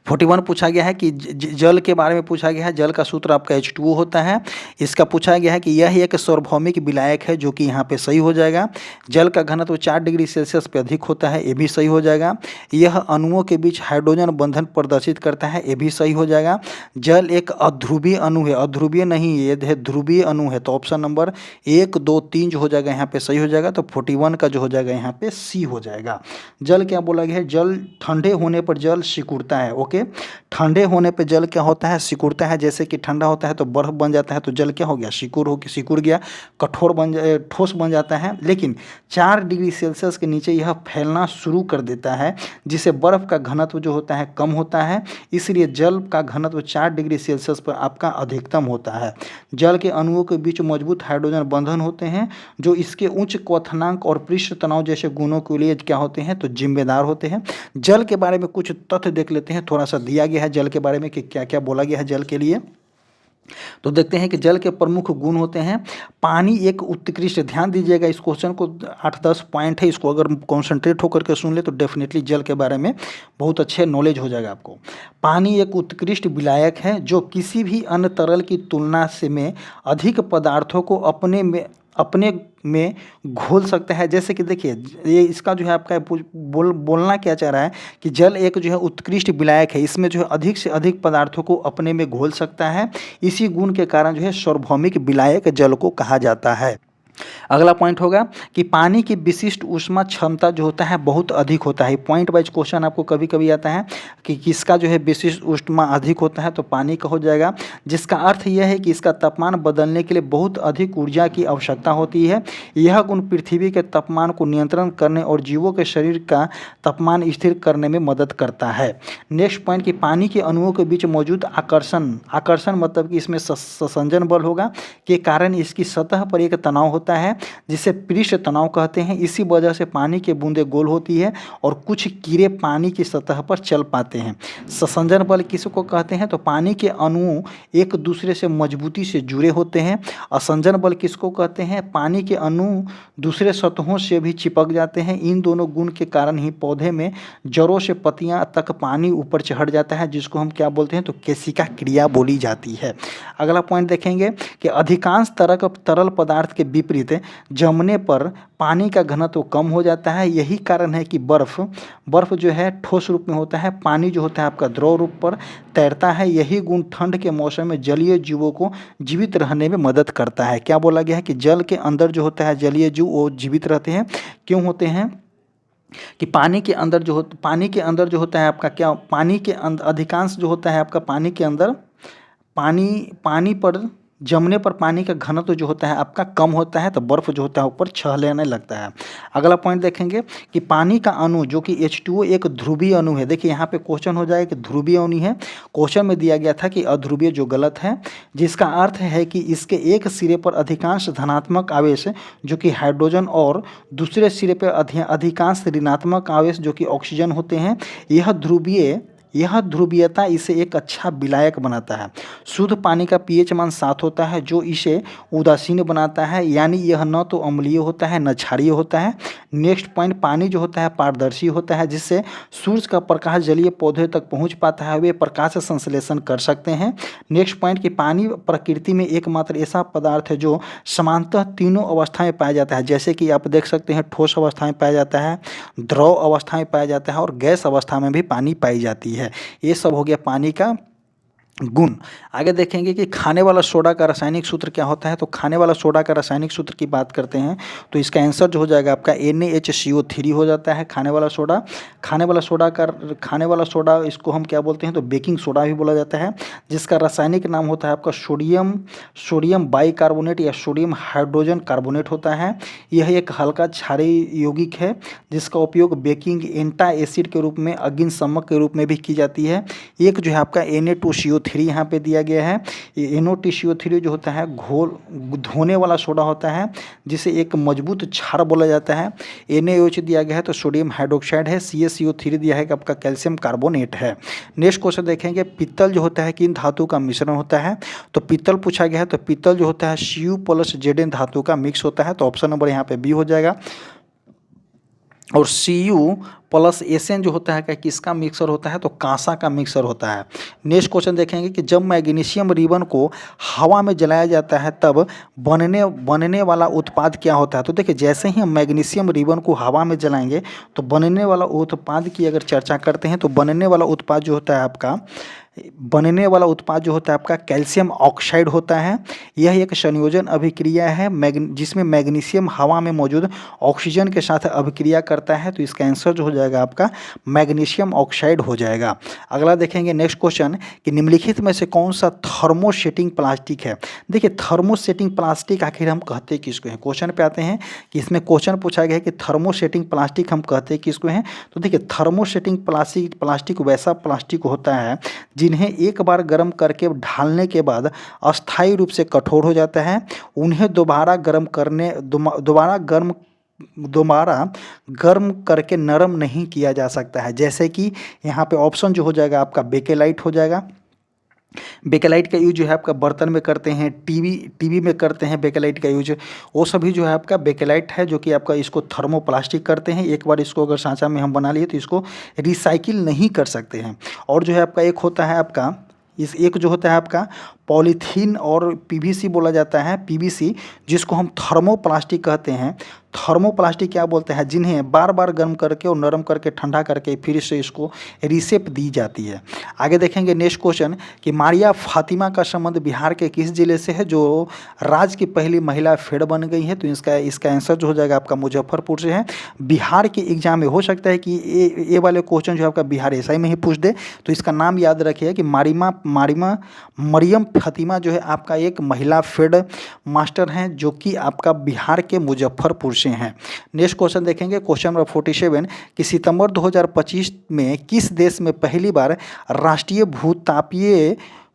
41 पूछा गया है कि जल के बारे में पूछा गया है। जल का सूत्र आपका H2O होता है। इसका पूछा गया है कि यह एक सार्वभौमिक विलायक है, जो कि यहाँ पे सही हो जाएगा। जल का घनत्व 4 डिग्री सेल्सियस पे अधिक होता है, ये भी सही हो जाएगा। यह अणुओं के बीच हाइड्रोजन बंधन प्रदर्शित करता है, ये भी सही हो जाएगा। जल एक अध्रुवीय अणु है, अध्रुवीय नहीं ये है ध्रुवीय अणु है। तो ऑप्शन नंबर 1, 2, 3 जो हो जाएगा यहाँ पे सही हो जाएगा। तो 41 का जो हो जाएगा यहाँ पे C हो जाएगा। जल क्या बोला गया है? जल ठंडे होने पर जल सिकुड़ता है। ओके, ठंडे होने पे जल क्या होता है? सिकुड़ता है। जैसे कि ठंडा होता है तो बर्फ बन जाता है, तो जल क्या हो गया? सिकुड़ गया, ठोस बन जाता है। लेकिन 4 डिग्री सेल्सियस के नीचे यह फैलना शुरू कर देता है, जिससे बर्फ का घनत्व जो होता है कम होता है। इसलिए जल का घनत्व 4 डिग्री सेल्सियस पर आपका अधिकतम होता है। जल के अणुओं के बीच मजबूत हाइड्रोजन बंधन होते हैं, जो इसके उच्च क्वथनांक और पृष्ठ तनाव जैसे गुणों के लिए क्या होते हैं? तो जिम्मेदार होते हैं। जल के बारे में कुछ तथ्य देख लेते हैं, थोड़ा सा दिया गया है जल के बारे में कि क्या क्या बोला गया है जल के लिए। तो देखते हैं कि जल के प्रमुख गुण होते हैं। पानी एक उत्कृष्ट, ध्यान दीजिएगा इस क्वेश्चन को, 8-10 पॉइंट है, इसको अगर कॉन्सेंट्रेट होकर के सुन ले तो डेफिनेटली जल के बारे में बहुत अच्छे नॉलेज हो जाएगा आपको। पानी एक उत्कृष्ट विलायक है, जो किसी भी अन्य तरल की तुलना से में अधिक पदार्थों को अपने में घोल सकता है। जैसे कि देखिए ये इसका जो है आपका बोलना क्या चाह रहा है कि जल एक जो है उत्कृष्ट विलायक है, इसमें जो है अधिक से अधिक पदार्थों को अपने में घोल सकता है। इसी गुण के कारण जो है सार्वभौमिक विलायक जल को कहा जाता है। अगला पॉइंट होगा कि पानी की विशिष्ट ऊष्मा क्षमता जो होता है बहुत अधिक होता है। पॉइंट वाइज क्वेश्चन आपको कभी कभी आता है कि किसका जो है विशिष्ट ऊष्मा अधिक होता है, तो पानी का हो जाएगा। जिसका अर्थ यह है कि इसका तापमान बदलने के लिए बहुत अधिक ऊर्जा की आवश्यकता होती है। यह गुण पृथ्वी के तापमान को नियंत्रण करने और जीवों के शरीर का तापमान स्थिर करने में मदद करता है। नेक्स्ट पॉइंट कि पानी के अणुओं के बीच मौजूद आकर्षण मतलब कि इसमें संसंजन बल होगा के कारण इसकी सतह पर एक तनाव होता है, जिसे पृष्ठ तनाव कहते हैं। इसी वजह से पानी के बूंदे गोल होती है और कुछ कीड़े पानी की सतह पर चल पाते हैं। संसंजन बल किसको कहते हैं? तो पानी के अणु एक दूसरे से मजबूती से जुड़े होते हैं। असंजन बल किसको कहते हैं? पानी के अणु दूसरे सतहों से भी चिपक जाते हैं। इन दोनों गुण के कारण ही पौधे में जड़ों से पत्तियां तक पानी ऊपर चढ़ जाता है, जिसको हम क्या बोलते हैं? तो केशिका क्रिया बोली जाती है। अगला पॉइंट देखेंगे कि अधिकांश तरल पदार्थ के विपरीत जमने पर पानी का घनत्व कम हो जाता है। यही कारण है कि बर्फ जो है ठोस रूप में होता है, पानी जो होता है आपका द्रव रूप पर तैरता है। यही गुण ठंड के मौसम में जलीय जीवों को जीवित रहने में मदद करता है। क्या बोला गया है कि जल के अंदर जो होता है जलीय जीव वो जीवित रहते हैं। क्यों होते हैं? कि पानी के अंदर जो होता है आपका क्या, पानी के अंदर अधिकांश जो होता है आपका पानी के अंदर पानी पर जमने पर पानी का घनत्व जो होता है आपका कम होता है, तो बर्फ जो होता है ऊपर छलने लगता है। अगला पॉइंट देखेंगे कि पानी का अणु जो कि H2O एक ध्रुवीय अणु है। देखिए यहाँ पे क्वेश्चन हो जाएगा कि ध्रुवीय अणु है, क्वेश्चन में दिया गया था कि अध्रुवीय, जो गलत है। जिसका अर्थ है कि इसके एक सिरे पर अधिकांश धनात्मक आवेश जो कि हाइड्रोजन और दूसरे सिरे पर अधिकांश ऋणात्मक आवेश जो कि ऑक्सीजन होते हैं। यह ध्रुवीयता इसे एक अच्छा विलायक बनाता है। शुद्ध पानी का पीएच मान 7 होता है जो इसे उदासीन बनाता है, यानी यह न तो अम्लीय होता है न क्षारीय होता है। नेक्स्ट पॉइंट, पानी जो होता है पारदर्शी होता है जिससे सूर्य का प्रकाश जलीय पौधे तक पहुंच पाता है, वे प्रकाश संश्लेषण कर सकते हैं। नेक्स्ट पॉइंट कि पानी प्रकृति में एकमात्र ऐसा पदार्थ है जो समानतः तीनों अवस्था में पाया जाता है, जैसे कि आप देख सकते हैं ठोस अवस्था में पाया जाता है, द्रव अवस्था में पाया जाता है और गैस अवस्था में भी पानी पाई जाती है। ये सब हो गया पानी का गुण। आगे देखेंगे कि खाने वाला सोडा का रासायनिक सूत्र क्या होता है। तो खाने वाला सोडा का रासायनिक सूत्र की बात करते हैं तो इसका आंसर जो हो जाएगा आपका NaHCO3 हो जाता है खाने वाला सोडा। खाने वाला सोडा इसको हम क्या बोलते हैं तो बेकिंग सोडा भी बोला जाता है, जिसका रासायनिक नाम होता है आपका सोडियम बाइकार्बोनेट या सोडियम हाइड्रोजन कार्बोनेट होता है। यह एक हल्का क्षारीय यौगिक है जिसका उपयोग बेकिंग एंटा एसिड के रूप में, अग्निशमक के रूप में भी की जाती है। एक जो है आपका Na2CO3 यहाँ पे दिया गया है। ये NaOTCO3 जो होता है घोल धोने वाला सोडा होता है जिसे एक मजबूत क्षार बोला जाता है। NaOH दिया गया है तो सोडियम हाइड्रोक्साइड है। CaCO3 दिया है कि आपका कैल्शियम कार्बोनेट है। नेक्स्ट क्वेश्चन देखेंगे, पित्तल जो होता है किन धातु का मिश्रण होता है। तो पित्तल पूछा गया है तो पित्तल जो होता है Cu + Zn धातु का मिक्स होता है, तो ऑप्शन नंबर यहाँ पे बी हो जाएगा। और Cu + Sn जो होता है क्या किसका मिक्सर होता है तो कांसा का मिक्सर होता है। नेक्स्ट क्वेश्चन देखेंगे कि जब मैग्नीशियम रिबन को हवा में जलाया जाता है तब बनने वाला उत्पाद क्या होता है। तो देखिए जैसे ही हम मैग्नीशियम रिबन को हवा में जलाएंगे तो बनने वाला उत्पाद की अगर चर्चा करते हैं तो बनने वाला उत्पाद जो होता है आपका कैल्शियम ऑक्साइड होता है। यह एक संयोजन अभिक्रिया है जिसमें मैग्नीशियम हवा में मौजूद ऑक्सीजन के साथ अभिक्रिया करता है, तो इसका आंसर जो हो जाएगा आपका मैग्नीशियम ऑक्साइड हो जाएगा। अगला देखेंगे नेक्स्ट क्वेश्चन कि निम्नलिखित में से कौन सा थर्मोसेटिंग प्लास्टिक है। देखिए थर्मोसेटिंग प्लास्टिक आखिर हम कहते किसको हैं। क्वेश्चन पे आते हैं कि इसमें क्वेश्चन पूछा गया है कि थर्मोसेटिंग प्लास्टिक हम कहते किसको हैं। तो देखिए थर्मोसेटिंग प्लास्टिक वैसा प्लास्टिक होता है जिन्हें एक बार गर्म करके ढालने के बाद अस्थायी रूप से कठोर हो जाता है। उन्हें दोबारा गर्म करके नरम नहीं किया जा सकता है। जैसे कि यहाँ पे ऑप्शन जो हो जाएगा आपका बेकेलाइट हो जाएगा। बेकेलाइट का यूज जो है आपका बर्तन में करते हैं, टीवी में करते हैं बेकेलाइट का यूज, वो सभी जो है आपका बेकेलाइट है जो कि आपका इसको थर्मोप्लास्टिक करते हैं। एक बार इसको अगर सांचा में हम बना लिए तो इसको रिसाइकिल नहीं कर सकते हैं। और जो है आपका एक होता है आपका एक जो होता है आपका पॉलीथीन और पीवीसी बोला जाता है, पीवीसी जिसको हम थर्मोप्लास्टिक कहते हैं। थर्मोप्लास्टिक क्या बोलते हैं जिन्हें बार बार गर्म करके और नरम करके ठंडा करके फिर से इसको रिसेप दी जाती है। आगे देखेंगे नेक्स्ट क्वेश्चन कि मारिया फातिमा का संबंध बिहार के किस जिले से है जो राज्य की पहली महिला फेड बन गई है। तो इसका आंसर जो हो जाएगा आपका मुजफ्फरपुर से है। बिहार के एग्जाम में हो सकता है कि ये वाले क्वेश्चन जो है आपका बिहार एसआई में ही पूछ दे, तो इसका नाम याद रखिए कि मरियम फातिमा जो है आपका एक महिला फील्ड मास्टर हैं जो कि आपका बिहार के मुजफ्फरपुर से हैं। नेक्स्ट क्वेश्चन देखेंगे क्वेश्चन नंबर 47 कि सितंबर 2025 में किस देश में पहली बार राष्ट्रीय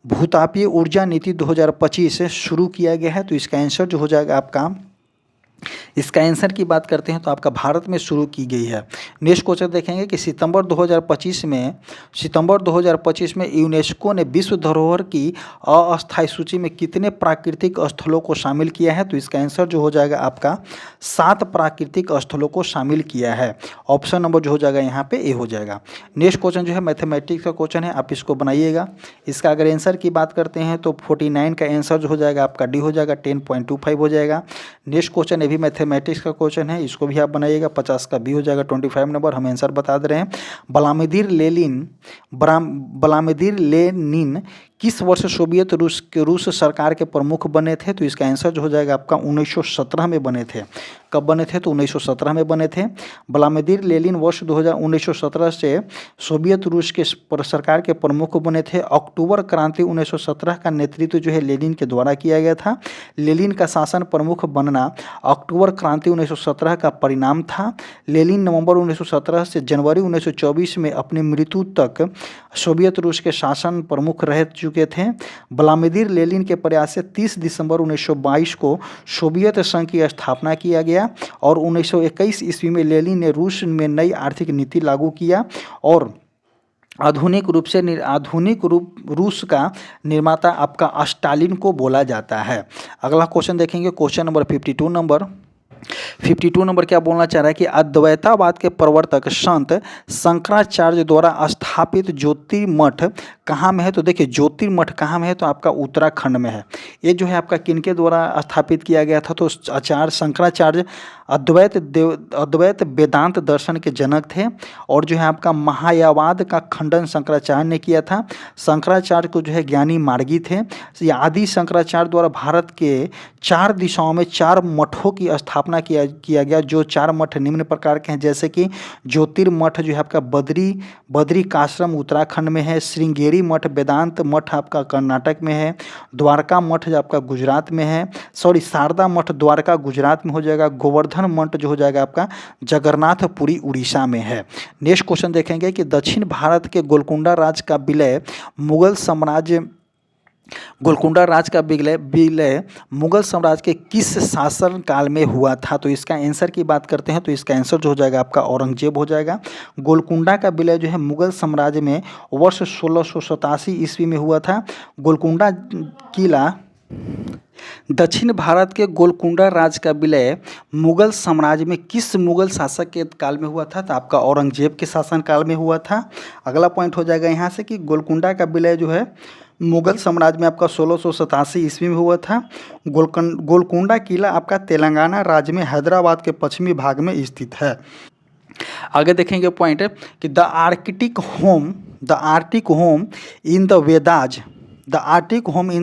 भूतापीय ऊर्जा नीति 2025 से शुरू किया गया है। तो इसका आंसर जो हो जाएगा आपका, इसका आंसर की बात करते हैं तो आपका भारत में शुरू की गई है। नेक्स्ट क्वेश्चन देखेंगे कि सितंबर 2025 में यूनेस्को ने विश्व धरोहर की अस्थायी सूची में कितने प्राकृतिक स्थलों को शामिल किया है। तो इसका आंसर जो हो जाएगा आपका 7 प्राकृतिक स्थलों को शामिल किया है। ऑप्शन नंबर जो हो जाएगा यहाँ पे ए हो जाएगा। नेक्स्ट क्वेश्चन जो है मैथमेटिक्स का क्वेश्चन है, आप इसको बनाइएगा। इसका अगर आंसर की बात करते हैं तो 49 का आंसर जो हो जाएगा आपका डी हो जाएगा, 10.25 हो जाएगा। नेक्स्ट क्वेश्चन ये भी मैथमेटिक्स का क्वेश्चन है, इसको भी आप बनाइएगा, 50 का बी हो जाएगा, 25 नंबर। हम आंसर बता दे रहे हैं। व्लादिमीर लेनिन किस वर्ष सोवियत रूस सरकार के प्रमुख बने थे। तो इसका आंसर जो हो जाएगा आपका 1917 में बने थे। कब बने थे तो 1917 में बने थे। व्लादिमीर लेनिन वर्ष 1917 से सोवियत रूस के सरकार के प्रमुख बने थे। अक्टूबर क्रांति 1917 का नेतृत्व जो है लेनिन के द्वारा किया गया था। लेनिन का शासन प्रमुख बनना अक्टूबर क्रांति 1917 का परिणाम था। लेनिन नवंबर 1917 से जनवरी 1924 में अपनी मृत्यु तक सोवियत रूस के शासन प्रमुख रह चुके थे। व्लादिमीर लेनिन के प्रयास से 30 दिसंबर 1922 को सोवियत संघ की स्थापना किया गया और 1921 ईस्वी में लेनिन ने रूस में नई आर्थिक नीति लागू किया और आधुनिक रूप रूस का निर्माता आपका स्टालिन को बोला जाता है। अगला क्वेश्चन देखेंगे, क्वेश्चन नंबर 52 नंबर क्या बोलना चाह रहा है कि अद्वैतावाद के प्रवर्तक संत शंकराचार्य द्वारा स्थापित ज्योतिर्मठ कहाँ में है? तो देखिए ज्योतिर्मठ कहाँ में है? तो आपका उत्तराखंड में है। ये जो है आपका किनके द्वारा स्थापित किया गया था? तो आचार्य शंकराचार्य अद्वैत वेदांत दर्शन के जनक थे और जो है आपका महायावाद का खंडन शंकराचार्य ने किया था। शंकराचार्य को जो है ज्ञानी मार्गी थे। ये आदि शंकराचार्य द्वारा भारत के 4 दिशाओं में 4 मठों की स्थापना किया गया, जो 4 मठ निम्न प्रकार के हैं, जैसे कि ज्योतिर्मठ जो है आपका बद्रिकाश्रम उत्तराखंड में है, श्रृंगेरी मठ वेदांत मठ आपका कर्नाटक में है, द्वारका मठ जो आपका गुजरात में है, शारदा मठ द्वारका गुजरात में हो जाएगा, गोवर्धन मठ जो हो जाएगा आपका जगन्नाथपुरी उड़ीसा में है। नेक्स्ट क्वेश्चन देखेंगे कि दक्षिण भारत के गोलकुंडा राज का विलय मुगल साम्राज्य के किस शासन काल में हुआ था? तो इसका आंसर की बात करते हैं तो इसका आंसर जो हो जाएगा आपका औरंगजेब हो जाएगा। गोलकुंडा का विलय जो है मुगल साम्राज्य में वर्ष 1687 ईस्वी में हुआ था। गोलकुंडा किला दक्षिण भारत के गोलकुंडा राज का विलय मुगल साम्राज्य में किस मुगल शासक के काल में हुआ था? तो आपका औरंगजेब के शासन काल में हुआ था। अगला पॉइंट हो जाएगा यहाँ से कि गोलकुंडा का विलय जो है मुगल साम्राज्य में आपका 1687 ईस्वी में हुआ था। गोलकुंडा किला आपका तेलंगाना राज्य में हैदराबाद के पश्चिमी भाग में स्थित है। आगे देखेंगे पॉइंट कि the Arctic home in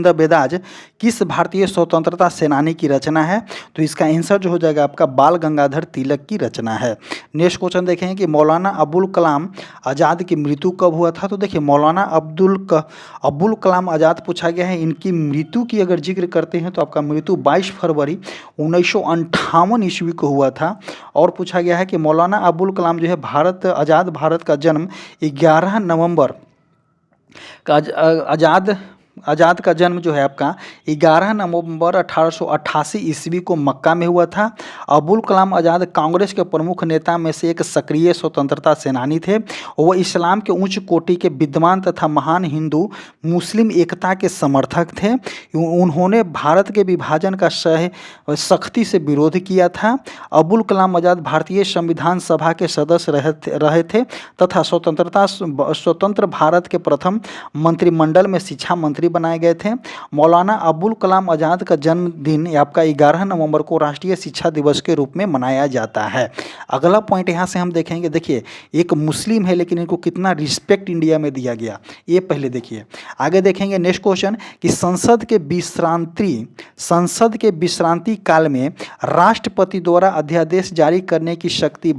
the Vedas किस भारतीय स्वतंत्रता सेनानी की रचना है? तो इसका आंसर जो हो जाएगा आपका बाल गंगाधर तिलक की रचना है। नेक्स्ट क्वेश्चन देखेंगे कि मौलाना अबुल कलाम आज़ाद की मृत्यु कब हुआ था? तो देखिए मौलाना अबुल कलाम आज़ाद पूछा गया है। इनकी मृत्यु की अगर जिक्र करते हैं तो आपका मृत्यु 22 फरवरी 1958 ईस्वी को हुआ था। और पूछा गया है कि मौलाना अबुल कलाम जो है आज़ाद भारत का जन्म 11 नवंबर आज़ाद का जन्म जो है आपका 11 नवंबर 1888 ईस्वी को मक्का में हुआ था। अबुल कलाम आज़ाद कांग्रेस के प्रमुख नेता में से एक सक्रिय स्वतंत्रता सेनानी थे। वह इस्लाम के उच्च कोटि के विद्वान तथा महान हिंदू मुस्लिम एकता के समर्थक थे। उन्होंने भारत के विभाजन का सख्ती से विरोध किया था। अबुल कलाम आज़ाद भारतीय संविधान सभा के सदस्य रहे थे तथा स्वतंत्र भारत के प्रथम मंत्रिमंडल में शिक्षा मंत्री बनाए गए थे। मौलाना अबुल कलाम आज़ाद का जन्मदिन आपका 11 नवंबर को राष्ट्रीय शिक्षा दिवस के रूप में मनाया जाता है। अगला पॉइंट यहाँ से हम देखेंगे, देखिए एक मुस्लिम है लेकिन इनको कितना रिस्पेक्ट इंडिया में दिया गया, ये पहले देखिए। आगे देखेंगे नेक्स्ट क्वेश्चन कि संसद के विश्रांति काल में राष्ट्रपति द्वारा अध्यादेश जारी करने की शक्ति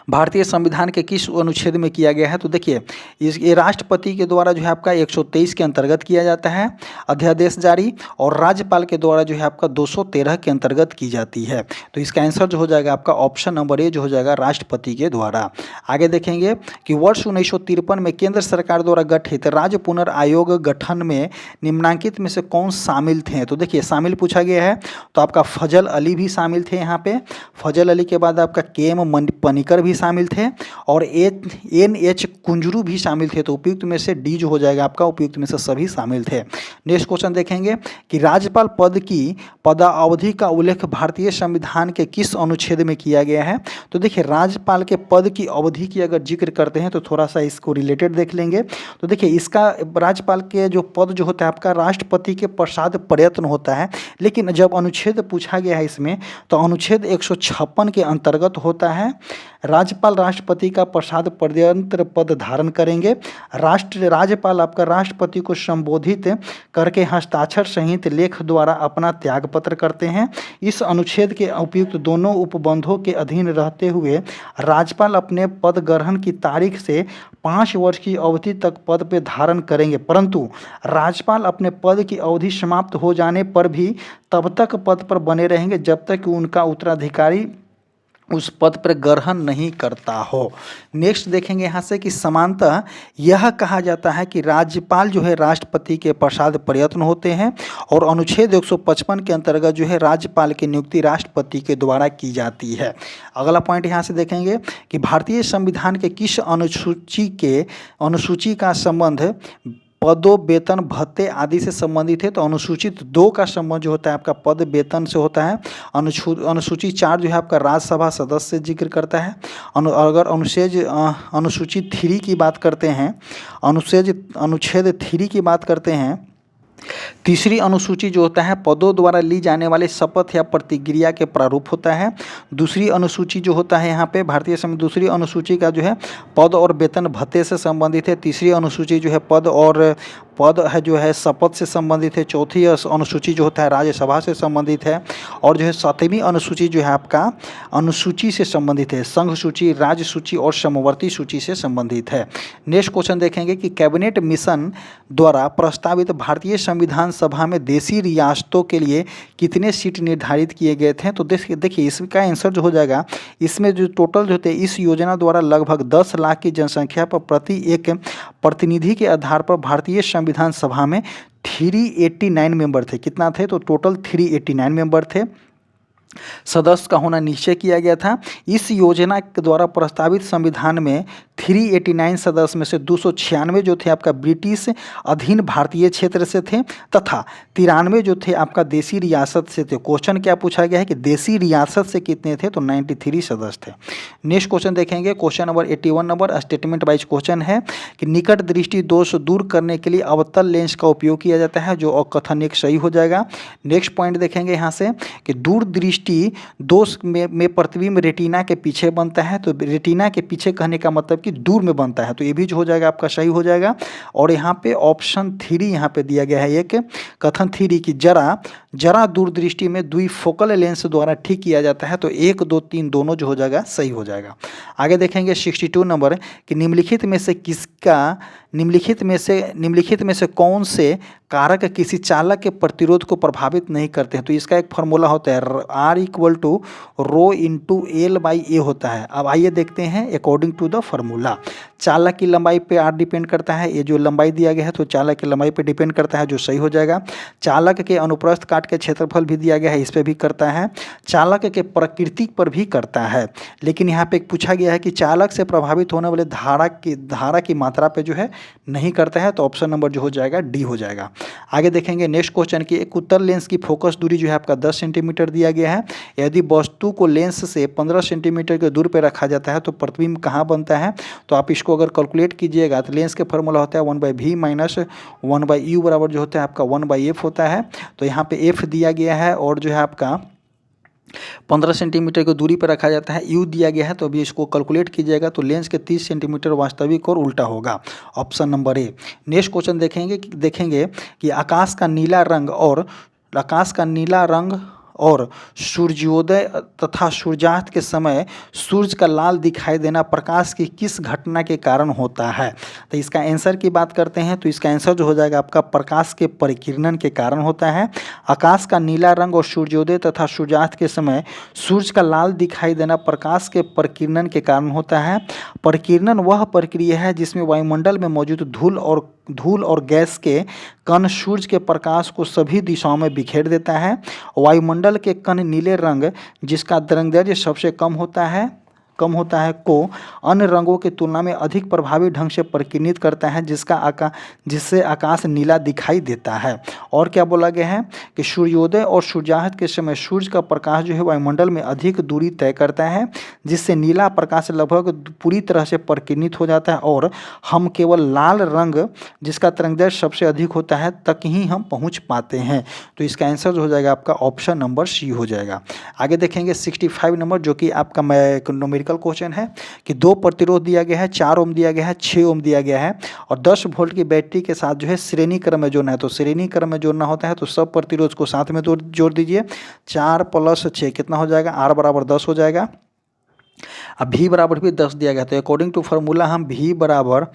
भारतीय संविधान के किस अनुच्छेद में किया गया है? तो देखिए ये राष्ट्रपति के द्वारा जो है आपका 123 के अंतर्गत किया जाता है अध्यादेश जारी, और राज्यपाल के द्वारा जो है आपका 213 के अंतर्गत की जाती है। तो इसका आंसर जो हो जाएगा आपका ऑप्शन नंबर ए जो हो जाएगा राष्ट्रपति के द्वारा। आगे देखेंगे कि वर्ष 1953 में केंद्र सरकार द्वारा गठित राज्य पुनर्आयोग गठन में निम्नांकित में से कौन शामिल थे? तो देखिए शामिल पूछा गया है तो आपका फजल अली भी शामिल थे। यहाँ पे फजल अली के बाद आपका के.एम. पनिकर भी शामिल थे और एन.एच. कुंजरू भी शामिल थे। तो उपयुक्त में से डी जो हो जाएगा आपका उपयुक्त में से सभी शामिल थे। नेक्स्ट क्वेश्चन देखेंगे कि राज्यपाल पद की पदावधि का उल्लेख भारतीय संविधान के किस अनुच्छेद में किया गया है? तो देखिए राज्यपाल के पद की अवधि की अगर जिक्र करते हैं तो थोड़ा सा इसको रिलेटेड देख लेंगे। तो देखिए इसका राज्यपाल के जो पद जो होता है आपका राष्ट्रपति के पश्चात प्रयत्न होता है, लेकिन जब अनुच्छेद पूछा गया है इसमें तो अनुच्छेद 156 के अंतर्गत होता है। राज्यपाल राष्ट्रपति का पश्चात पर्यंत पद धारण करेंगे। राज्यपाल आपका राष्ट्रपति को संबोधित करके हस्ताक्षर सहित लेख द्वारा अपना त्यागपत्र करते हैं। इस अनुच्छेद के उपयुक्त दोनों उपबंधों के अधीन रहते हुए राज्यपाल अपने पद ग्रहण की तारीख से 5 वर्ष की अवधि तक पद पे धारण करेंगे, परंतु राज्यपाल अपने पद की अवधि समाप्त हो जाने पर भी तब तक पद पर बने रहेंगे जब तक कि उस पद पर ग्रहण नहीं करता हो। नेक्स्ट देखेंगे यहाँ से कि समानतः यह कहा जाता है कि राज्यपाल जो है राष्ट्रपति के पश्चात प्रयत्न होते हैं और अनुच्छेद 155 के अंतर्गत जो है राज्यपाल की नियुक्ति राष्ट्रपति के द्वारा की जाती है। अगला पॉइंट यहाँ से देखेंगे कि भारतीय संविधान के किस अनुसूची का संबंध पदों वेतन भत्ते आदि से संबंधित है। तो अनुसूचित 2 का संबंध जो होता है आपका पद वेतन से होता है। अनुसूची 4 जो है आपका राज्यसभा सदस्य से जिक्र करता है। अगर अनुसूचित 3 की बात करते हैं, अनुच्छेद 3 की बात करते हैं, तीसरी अनुसूची जो होता है पदों द्वारा ली जाने वाले शपथ या प्रतिक्रिया के प्रारूप होता है। दूसरी अनुसूची जो होता है यहाँ पे भारतीय संविधान दूसरी अनुसूची का जो है पद और वेतन भत्ते से संबंधित है। तीसरी अनुसूची जो है पद है जो है शपथ से संबंधित है। चौथी अनुसूची जो होता है राज्यसभा से संबंधित है। और जो है 7वीं अनुसूची जो है आपका अनुसूची से संबंधित है, संघ सूची, राज्य सूची और समवर्ती सूची से संबंधित है। नेक्स्ट क्वेश्चन देखेंगे कि कैबिनेट मिशन द्वारा प्रस्तावित भारतीय संविधान सभा में देशी रियासतों के लिए कितने सीट निर्धारित किए गए थे। तो देखिए इसका आंसर जो हो जाएगा, इसमें जो टोटल जो थे इस योजना द्वारा लगभग 10 लाख की जनसंख्या पर प्रति एक प्रतिनिधि के आधार पर भारतीय संविधान सभा में 389 मेंबर थे। कितना थे? तो टोटल 389 मेंबर थे। सदस्य का होना निश्चय किया गया था। इस योजना के द्वारा प्रस्तावित संविधान में 389 सदस्य में से 296 जो थे आपका ब्रिटिश अधीन भारतीय क्षेत्र से थे तथा 93 जो थे आपका देसी रियासत से थे। क्वेश्चन क्या पूछा गया है कि देसी रियासत से कितने थे? तो 93 सदस्य थे। नेक्स्ट क्वेश्चन देखेंगे, question number 81 number statement wise question है कि निकट दृष्टि दोष दूर करने के लिए अवतल लेंस का उपयोग किया जाता है, जो कथन एक सही हो जाएगा। नेक्स्ट पॉइंट देखेंगे यहाँ से कि दूर दृष्टि दोष में प्रतिबिंब रेटिना के पीछे बनता है। तो रेटिना के पीछे कहने का मतलब कि दूर में बनता है, तो ये भी जो हो जाएगा आपका सही हो जाएगा। और यहाँ पे ऑप्शन 3 यहाँ पे दिया गया है एक कथन 3 कि जरा दूरदृष्टि में द्विफोकल लेंस द्वारा ठीक किया जाता है। तो 1, 2, 3 दोनों जो हो जाएगा सही हो जाएगा। आगे देखेंगे 62 नंबर कि निम्नलिखित में से कौन से कारक किसी चालक के प्रतिरोध को प्रभावित नहीं करते हैं। तो इसका एक फॉर्मूला होता है R = ρ/L/A होता है। अब आइए देखते हैं अकॉर्डिंग टू द फार्मूला। चालक की लंबाई पे R डिपेंड करता है, ये जो लंबाई दिया गया है तो चालक की लंबाई पे डिपेंड करता है, जो सही हो जाएगा। चालक के अनुप्रस्थ काट के क्षेत्रफल भी दिया गया है, इस पे भी करता है। चालक के प्रकृति पर भी करता है, लेकिन यहाँ पे पूछा गया है कि चालक से प्रभावित होने वाले धारा की मात्रा पे जो है नहीं करता है। तो ऑप्शन नंबर जो हो जाएगा डी हो जाएगा। आगे देखेंगे नेक्स्ट क्वेश्चन की एक उत्तल लेंस की फोकस दूरी जो है आपका 10 सेंटीमीटर दिया गया है। यदि वस्तु को लेंस से 15 सेंटीमीटर के दूर पे रखा जाता है तो प्रतिबिंब कहाँ बनता है। तो आप इसको अगर कैलकुलेट कीजिएगा तो लेंस के फार्मूला होता है 1/v - 1/u बराबर जो होता है आपका 1/f होता है। तो यहाँ पे f दिया गया है और जो है आपका 15 सेंटीमीटर की दूरी पर रखा जाता है, यू दिया गया है। तो अभी इसको कैलकुलेट कीजिएगा तो लेंस के 30 सेंटीमीटर वास्तविक और उल्टा होगा, option number A. Next question देखेंगे कि आकाश का नीला रंग और सूर्योदय तथा सूर्यास्त के समय सूर्य का लाल दिखाई देना प्रकाश की किस घटना के कारण होता है। तो इसका आंसर की बात करते हैं तो इसका आंसर जो हो जाएगा आपका प्रकाश के परिकिरण के कारण होता है। आकाश का नीला रंग और सूर्योदय तथा सूर्यास्त के समय सूर्य का लाल दिखाई देना प्रकाश के परिकिरण के कारण होता है। परिकिरण वह प्रक्रिया है जिसमें वायुमंडल में मौजूद धूल और गैस के कण सूर्य के प्रकाश को सभी दिशाओं में बिखेर देता है। वायुमंडल के कण नीले रंग जिसका तरंगदैर्घ्य सबसे कम होता है को अन्य रंगों की तुलना में अधिक प्रभावी ढंग से परिकिर्णित करता है, जिससे आकाश नीला दिखाई देता है। और क्या बोला गया है कि सूर्योदय और सूर्यास्त के समय सूर्य का प्रकाश जो है वायुमंडल में अधिक दूरी तय करता है, जिससे नीला प्रकाश लगभग पूरी तरह से परिकिर्णित हो जाता है और हम केवल लाल रंग जिसका तरंगदैर्घ्य सबसे अधिक होता है तक ही हम पहुँच पाते हैं। तो इसका आंसर जो हो जाएगा आपका ऑप्शन नंबर सी हो जाएगा। आगे देखेंगे 65 नंबर जो कि आपका न्यूमेरिकल क्वेश्चन है कि 2 प्रतिरोध दिया गया है, 4 ओम दिया गया है, 6 ओम दिया गया है और 10 वोल्ट की बैटरी के साथ जो है श्रेणी क्रम में जोड़ना है। तो श्रेणी क्रम में जोड़ना होता है तो सब प्रतिरोध को साथ में जोड़ दीजिए। 4 + 6 कितना हो जाएगा? R = 10 हो जाएगा। अब भी बराबर भी 10 दिया गया, तो अकॉर्डिंग टू फार्मूला हम भी बराबर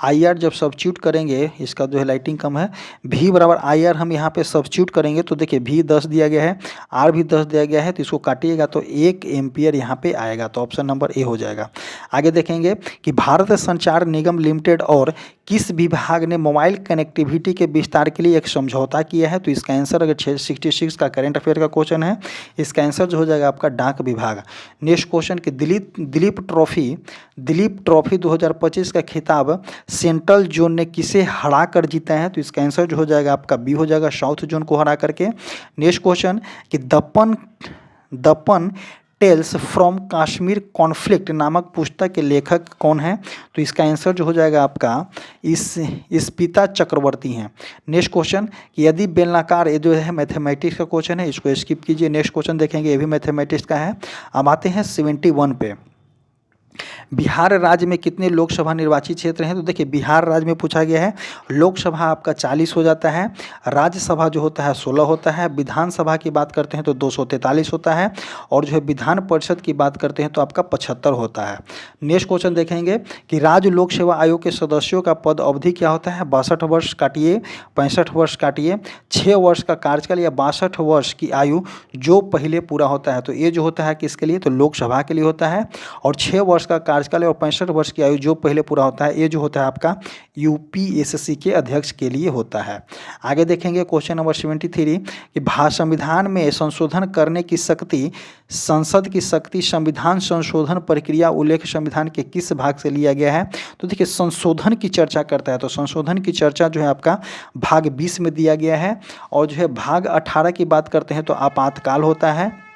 आई आर जब सब्स्टिट्यूट करेंगे, इसका जो है लाइटिंग कम है, भी बराबर आई आर हम यहाँ पे सब्स्टिट्यूट करेंगे तो देखिए भी 10 दिया गया है, आर भी 10 दिया गया है, तो इसको काटिएगा तो 1 एम्पियर यहाँ पे आएगा, तो ऑप्शन नंबर ए हो जाएगा। आगे देखेंगे कि भारत संचार निगम लिमिटेड और किस विभाग ने मोबाइल कनेक्टिविटी के विस्तार के लिए एक समझौता किया है, तो इसका आंसर अगर 66 का करेंट अफेयर का क्वेश्चन है, इसका आंसर जो हो जाएगा आपका डाक विभाग। नेक्स्ट क्वेश्चन कि दिलीप ट्रॉफी 2025 का खिताब सेंट्रल जोन ने किसे हरा कर जीता है, तो इसका आंसर जो हो जाएगा आपका बी हो जाएगा, साउथ जोन को हरा करके। नेक्स्ट क्वेश्चन कि दपन टेल्स फ्रॉम कश्मीर कॉन्फ्लिक्ट नामक पुस्तक के लेखक कौन है, तो इसका आंसर जो हो जाएगा आपका इस पिता चक्रवर्ती हैं। नेक्स्ट क्वेश्चन कि यदि बेलनाकार, ये जो है मैथमेटिक्स का क्वेश्चन है, इसको स्किप कीजिए। नेक्स्ट क्वेश्चन देखेंगे, ये भी मैथमेटिक्स का है। अब आते हैं 71 पे। बिहार राज्य में कितने लोकसभा निर्वाचित क्षेत्र हैं, तो देखिए बिहार राज्य में पूछा गया है, लोकसभा आपका 40 हो जाता है, राज्यसभा जो होता है 16 होता है, विधानसभा की बात करते हैं तो 243 होता है, और जो है विधान परिषद की बात करते हैं तो आपका 75 होता है। नेक्स्ट क्वेश्चन देखेंगे कि राज्य लोक सेवा आयोग के सदस्यों का पद अवधि क्या होता है, 62 वर्ष काटिए, 65 वर्ष काटिए, 6 वर्ष का कार्यकाल या 62 वर्ष की आयु जो पहले पूरा होता है, तो ये जो होता है किसके लिए, तो लोकसभा के लिए होता है, और 6 वर्ष का कार्यकाल और 65 वर्ष की आयु जो पहले पूरा होता है, ये जो होता है आपका यूपीएससी के अध्यक्ष के लिए होता है। आगे देखेंगे क्वेश्चन नंबर 73 कि संविधान में संशोधन करने की शक्ति, संसद की शक्ति संविधान संशोधन प्रक्रिया उल्लेख संविधान के किस भाग से लिया गया है, तो देखिए संशोधन की चर्चा करता है, तो संशोधन की चर्चा जो है आपका भाग 20 में दिया गया है, और जो है भाग 18 की बात करते हैं तो आपातकाल होता है।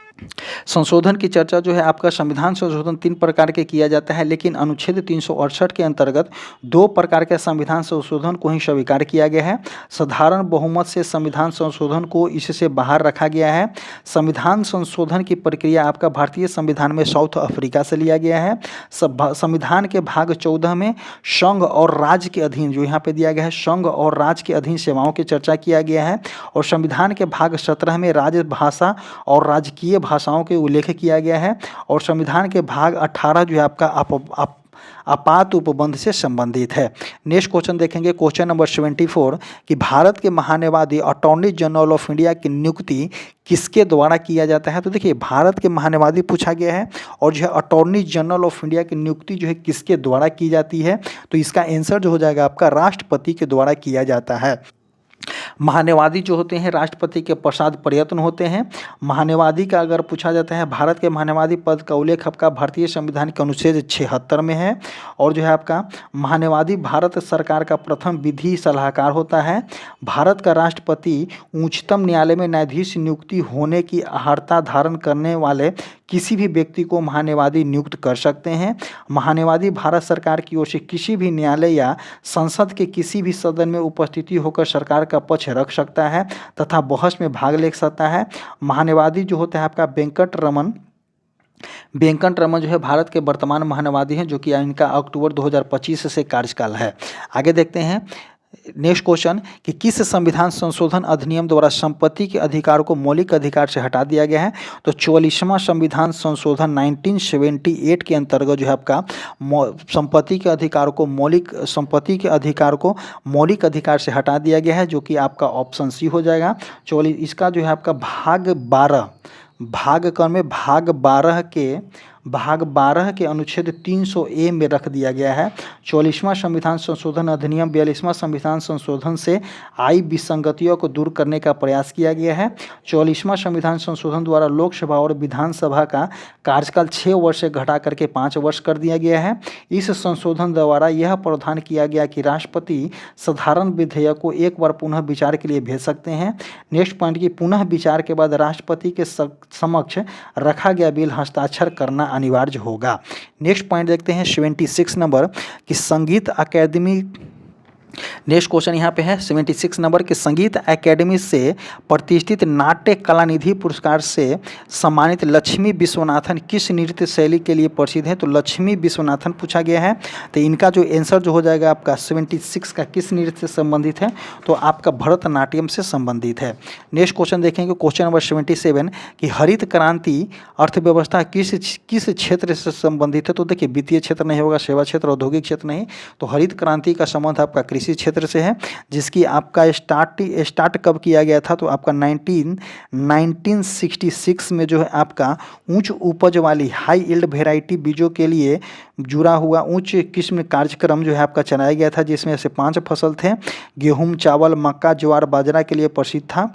संशोधन की चर्चा जो है आपका संविधान संशोधन 3 प्रकार के किया जाता है, लेकिन अनुच्छेद 368 के अंतर्गत 2 प्रकार के संविधान संशोधन को ही स्वीकार किया गया है। साधारण बहुमत से संविधान संशोधन को इससे बाहर रखा गया है। संविधान संशोधन की प्रक्रिया आपका भारतीय संविधान में साउथ अफ्रीका से लिया गया है। संविधान के भाग 14 में संघ और राज्य के अधीन, जो यहाँ पे दिया गया है, संघ और राज्य के अधीन सेवाओं की चर्चा किया गया है, और संविधान के भाग 17 में राज्य भाषा और राजकीय भाषाओं के उल्लेख किया गया है, और संविधान के भाग 18 जो है आपका आपात उपबंध से संबंधित है। नेक्स्ट क्वेश्चन देखेंगे क्वेश्चन नंबर 74 कि भारत के महान्यायवादी अटॉर्नी जनरल ऑफ इंडिया की नियुक्ति किसके द्वारा किया जाता है, तो देखिए भारत के महान्यायवादी पूछा गया है, और जो है अटॉर्नी जनरल ऑफ इंडिया की नियुक्ति जो है किसके द्वारा की जाती है, तो इसका आंसर जो हो जाएगा आपका राष्ट्रपति के द्वारा किया जाता है। महान्यायवादी जो होते हैं राष्ट्रपति के पश्चात प्रयत्न होते हैं। महान्यायवादी का अगर पूछा जाता है, भारत के महान्यायवादी पद का उल्लेख आपका भारतीय संविधान के अनुच्छेद 76 में है, और जो है आपका महान्यायवादी भारत सरकार का प्रथम विधि सलाहकार होता है। भारत का राष्ट्रपति उच्चतम न्यायालय में न्यायाधीश नियुक्ति होने की अर्हता धारण करने वाले किसी भी व्यक्ति को महान्यायवादी नियुक्त कर सकते हैं। महान्यायवादी भारत सरकार की ओर से किसी भी न्यायालय या संसद के किसी भी सदन में उपस्थिति होकर सरकार का पक्ष रख सकता है तथा बहस में भाग ले सकता है। महान्यायवादी जो होता है आपका वेंकट रमन जो है भारत के वर्तमान महान्यायवादी हैं, जो कि इनका अक्टूबर 2025 से कार्यकाल है। आगे देखते हैं नेक्स्ट क्वेश्चन कि किस संविधान संशोधन अधिनियम द्वारा संपत्ति के अधिकार को मौलिक अधिकार से हटा दिया गया है, तो 44वां संविधान संशोधन 1978 के अंतर्गत जो है आपका संपत्ति के अधिकार को मौलिक अधिकार से हटा दिया गया है, जो कि आपका ऑप्शन सी हो जाएगा। इसका जो है आपका भाग 12 के अनुच्छेद 300A में रख दिया गया है। 44वां संविधान संशोधन अधिनियम 42वां संविधान संशोधन से आई विसंगतियों को दूर करने का प्रयास किया गया है। 44वां संविधान संशोधन द्वारा लोकसभा और विधानसभा का कार्यकाल 6 वर्ष से घटा करके 5 वर्ष कर दिया गया है। इस संशोधन द्वारा यह प्रावधान किया गया कि राष्ट्रपति साधारण विधेयक को एक बार पुनः विचार के लिए भेज सकते हैं। नेक्स्ट पॉइंट की पुनः विचार के बाद राष्ट्रपति के समक्ष रखा गया बिल हस्ताक्षर करना अनिवार्य होगा। नेक्स्ट पॉइंट देखते हैं 76 नंबर कि नेक्स्ट क्वेश्चन यहाँ पे है 76 नंबर के संगीत एकेडमी से प्रतिष्ठित नाट्य कलानिधि पुरस्कार से सम्मानित लक्ष्मी विश्वनाथन किस नृत्य शैली के लिए प्रसिद्ध है? तो लक्ष्मी विश्वनाथन पूछा गया है। तो इनका जो आंसर जो हो जाएगा आपका 76 का किस नृत्य से संबंधित है? तो आपका भरतनाट्यम से संबंधित है। नेक्स्ट क्वेश्चन देखेंगे क्वेश्चन नंबर 77 कि हरित क्रांति अर्थव्यवस्था किस क्षेत्र से संबंधित है? तो देखिए वित्तीय क्षेत्र नहीं होगा, सेवा क्षेत्र, औद्योगिक क्षेत्र नहीं, तो हरित क्रांति का संबंध आपका कृषि क्षेत्र से है, जिसकी आपका स्टार्ट कब किया गया था? तो आपका 1966 में जो है आपका उच्च उपज वाली हाई यील्ड वेराइटी बीजों के लिए जुड़ा हुआ उच्च किस्म कार्यक्रम जो है आपका चलाया गया था, जिसमें से 5 फसल थे। गेहूं, चावल, मक्का, ज्वार, बाजरा के लिए प्रसिद्ध था।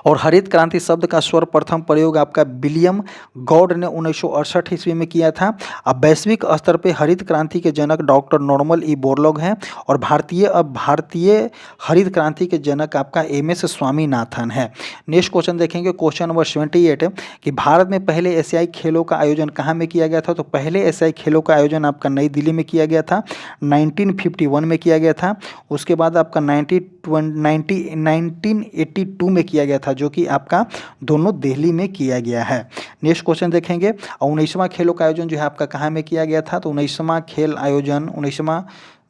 और हरित क्रांति शब्द का सर्वप्रथम प्रयोग आपका विलियम गॉड ने 1968 ईस्वी में किया था। अब वैश्विक स्तर पे हरित क्रांति के जनक डॉक्टर नॉर्मन ई बोरलॉग हैं और भारतीय हरित क्रांति के जनक आपका MS स्वामीनाथन है। नेक्स्ट क्वेश्चन देखेंगे क्वेश्चन नंबर 78 कि भारत में पहले एशियाई खेलों का आयोजन कहाँ में किया गया था? तो पहले एशियाई खेलों का आयोजन आपका नई दिल्ली में किया गया था, 1951 में किया गया था। उसके बाद आपका 1982 में किया गया था, जो कि आपका दोनों दिल्ली में किया गया है। नेक्स्ट क्वेश्चन देखेंगे 19वां खेलों का आयोजन जो है आपका कहाँ में किया गया था? तो 19वां खेल आयोजन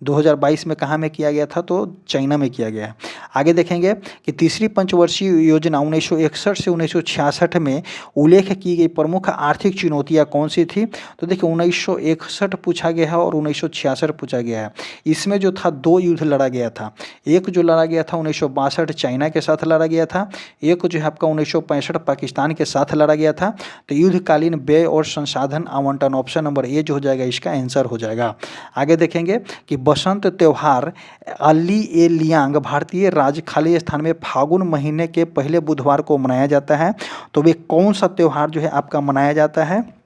2022 में कहाँ में किया गया था? तो चाइना में किया गया है। आगे देखेंगे कि तीसरी पंचवर्षीय योजना 1961 से 1966 में उल्लेख की गई प्रमुख आर्थिक चुनौतियाँ कौन सी थी? तो देखिए 1961 पूछा गया है और 1966 पूछा गया है। इसमें जो था 2 युद्ध लड़ा गया था। एक जो लड़ा गया था 1962 चाइना के साथ लड़ा गया था, एक जो है आपका 1965 पाकिस्तान के साथ लड़ा गया था। तो युद्धकालीन व्यय और संसाधन आवंटन, ऑप्शन नंबर ए जो हो जाएगा इसका आंसर हो जाएगा। आगे देखेंगे कि बसंत त्यौहार अली ए लियांग भारतीय राज्य खालिस्तान में फागुन महीने के पहले बुधवार को मनाया जाता है। तो वे कौन सा त्यौहार जो है आपका मनाया जाता है?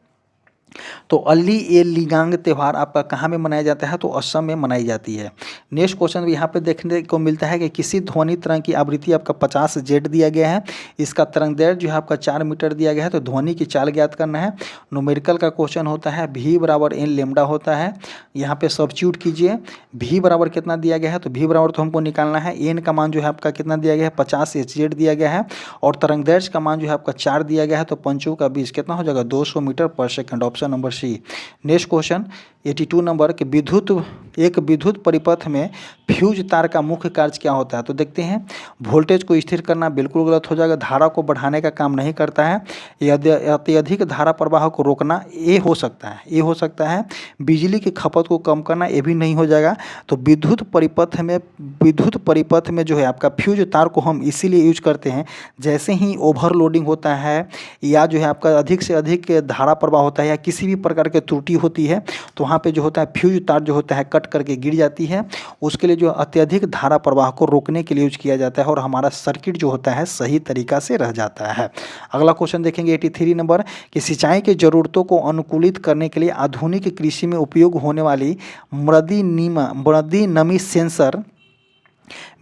तो अली ए लियांग त्यौहार आपका कहाँ में मनाया जाता है? तो असम में मनाई जाती है। नेक्स्ट क्वेश्चन यहाँ पे देखने को मिलता है कि किसी ध्वनि तरंग की आवृत्ति आपका 50 जेड दिया गया है, इसका तरंग दैर्घ्य जो है आपका 4 मीटर दिया गया है। तो ध्वनि की चाल ज्ञात करना है। न्यूमेरिकल का क्वेश्चन होता है, V बराबर n लेमडा होता है। यहाँ पे सब्स्टिट्यूट कीजिए, V बराबर कितना दिया गया है? तो V बराबर तो हमको निकालना है, n का मान जो है आपका कितना दिया गया है? 50 HZ दिया गया है और तरंग दैर्घ्य का मान जो है आपका 4 दिया गया है। तो 5 का 20 कितना हो जाएगा? 200 metre per second, option number C. Next question 82 number के एक विद्युत परिपथ में फ्यूज तार का मुख्य कार्य क्या होता है? तो देखते हैं, वोल्टेज को स्थिर करना बिल्कुल गलत हो जाएगा, धारा को बढ़ाने का काम नहीं करता है, अत्यधिक धारा प्रवाह को रोकना ये हो सकता है, बिजली की खपत को कम करना ये भी नहीं हो जाएगा। तो विद्युत परिपथ में जो है आपका फ्यूज तार को हम इसीलिए यूज करते हैं, जैसे ही ओवरलोडिंग होता है या जो है आपका अधिक से अधिक धारा प्रवाह होता है या किसी भी प्रकार की त्रुटि होती है, तो वहाँ पे जो होता है फ्यूज तार जो होता है कट करके गिर जाती है। उसके लिए जो अत्यधिक धारा प्रवाह को रोकने के लिए यूज किया जाता है और हमारा सर्किट जो होता है सही तरीका से रह जाता है। अगला क्वेश्चन देखेंगे 83 नंबर कि सिंचाई की जरूरतों को अनुकूलित करने के लिए आधुनिक कृषि में उपयोग होने वाली मृदी नमी सेंसर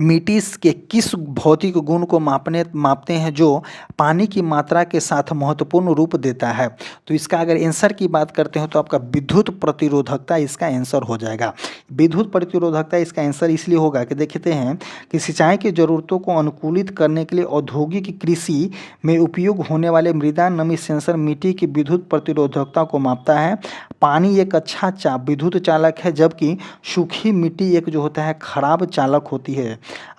मिट्टी के किस भौतिक गुण को मापते हैं जो पानी की मात्रा के साथ महत्वपूर्ण रूप देता है? तो इसका अगर आंसर की बात करते हो तो आपका विद्युत प्रतिरोधकता इसका आंसर हो जाएगा। विद्युत प्रतिरोधकता इसका आंसर इसलिए होगा कि देखते हैं कि सिंचाई की जरूरतों को अनुकूलित करने के लिए औद्योगिक कृषि में उपयोग होने वाले मृदा नमी सेंसर मिट्टी की विद्युत प्रतिरोधकता को मापता है। पानी एक अच्छा विद्युत चालक है, जबकि सूखी मिट्टी एक जो होता है खराब चालक होती है।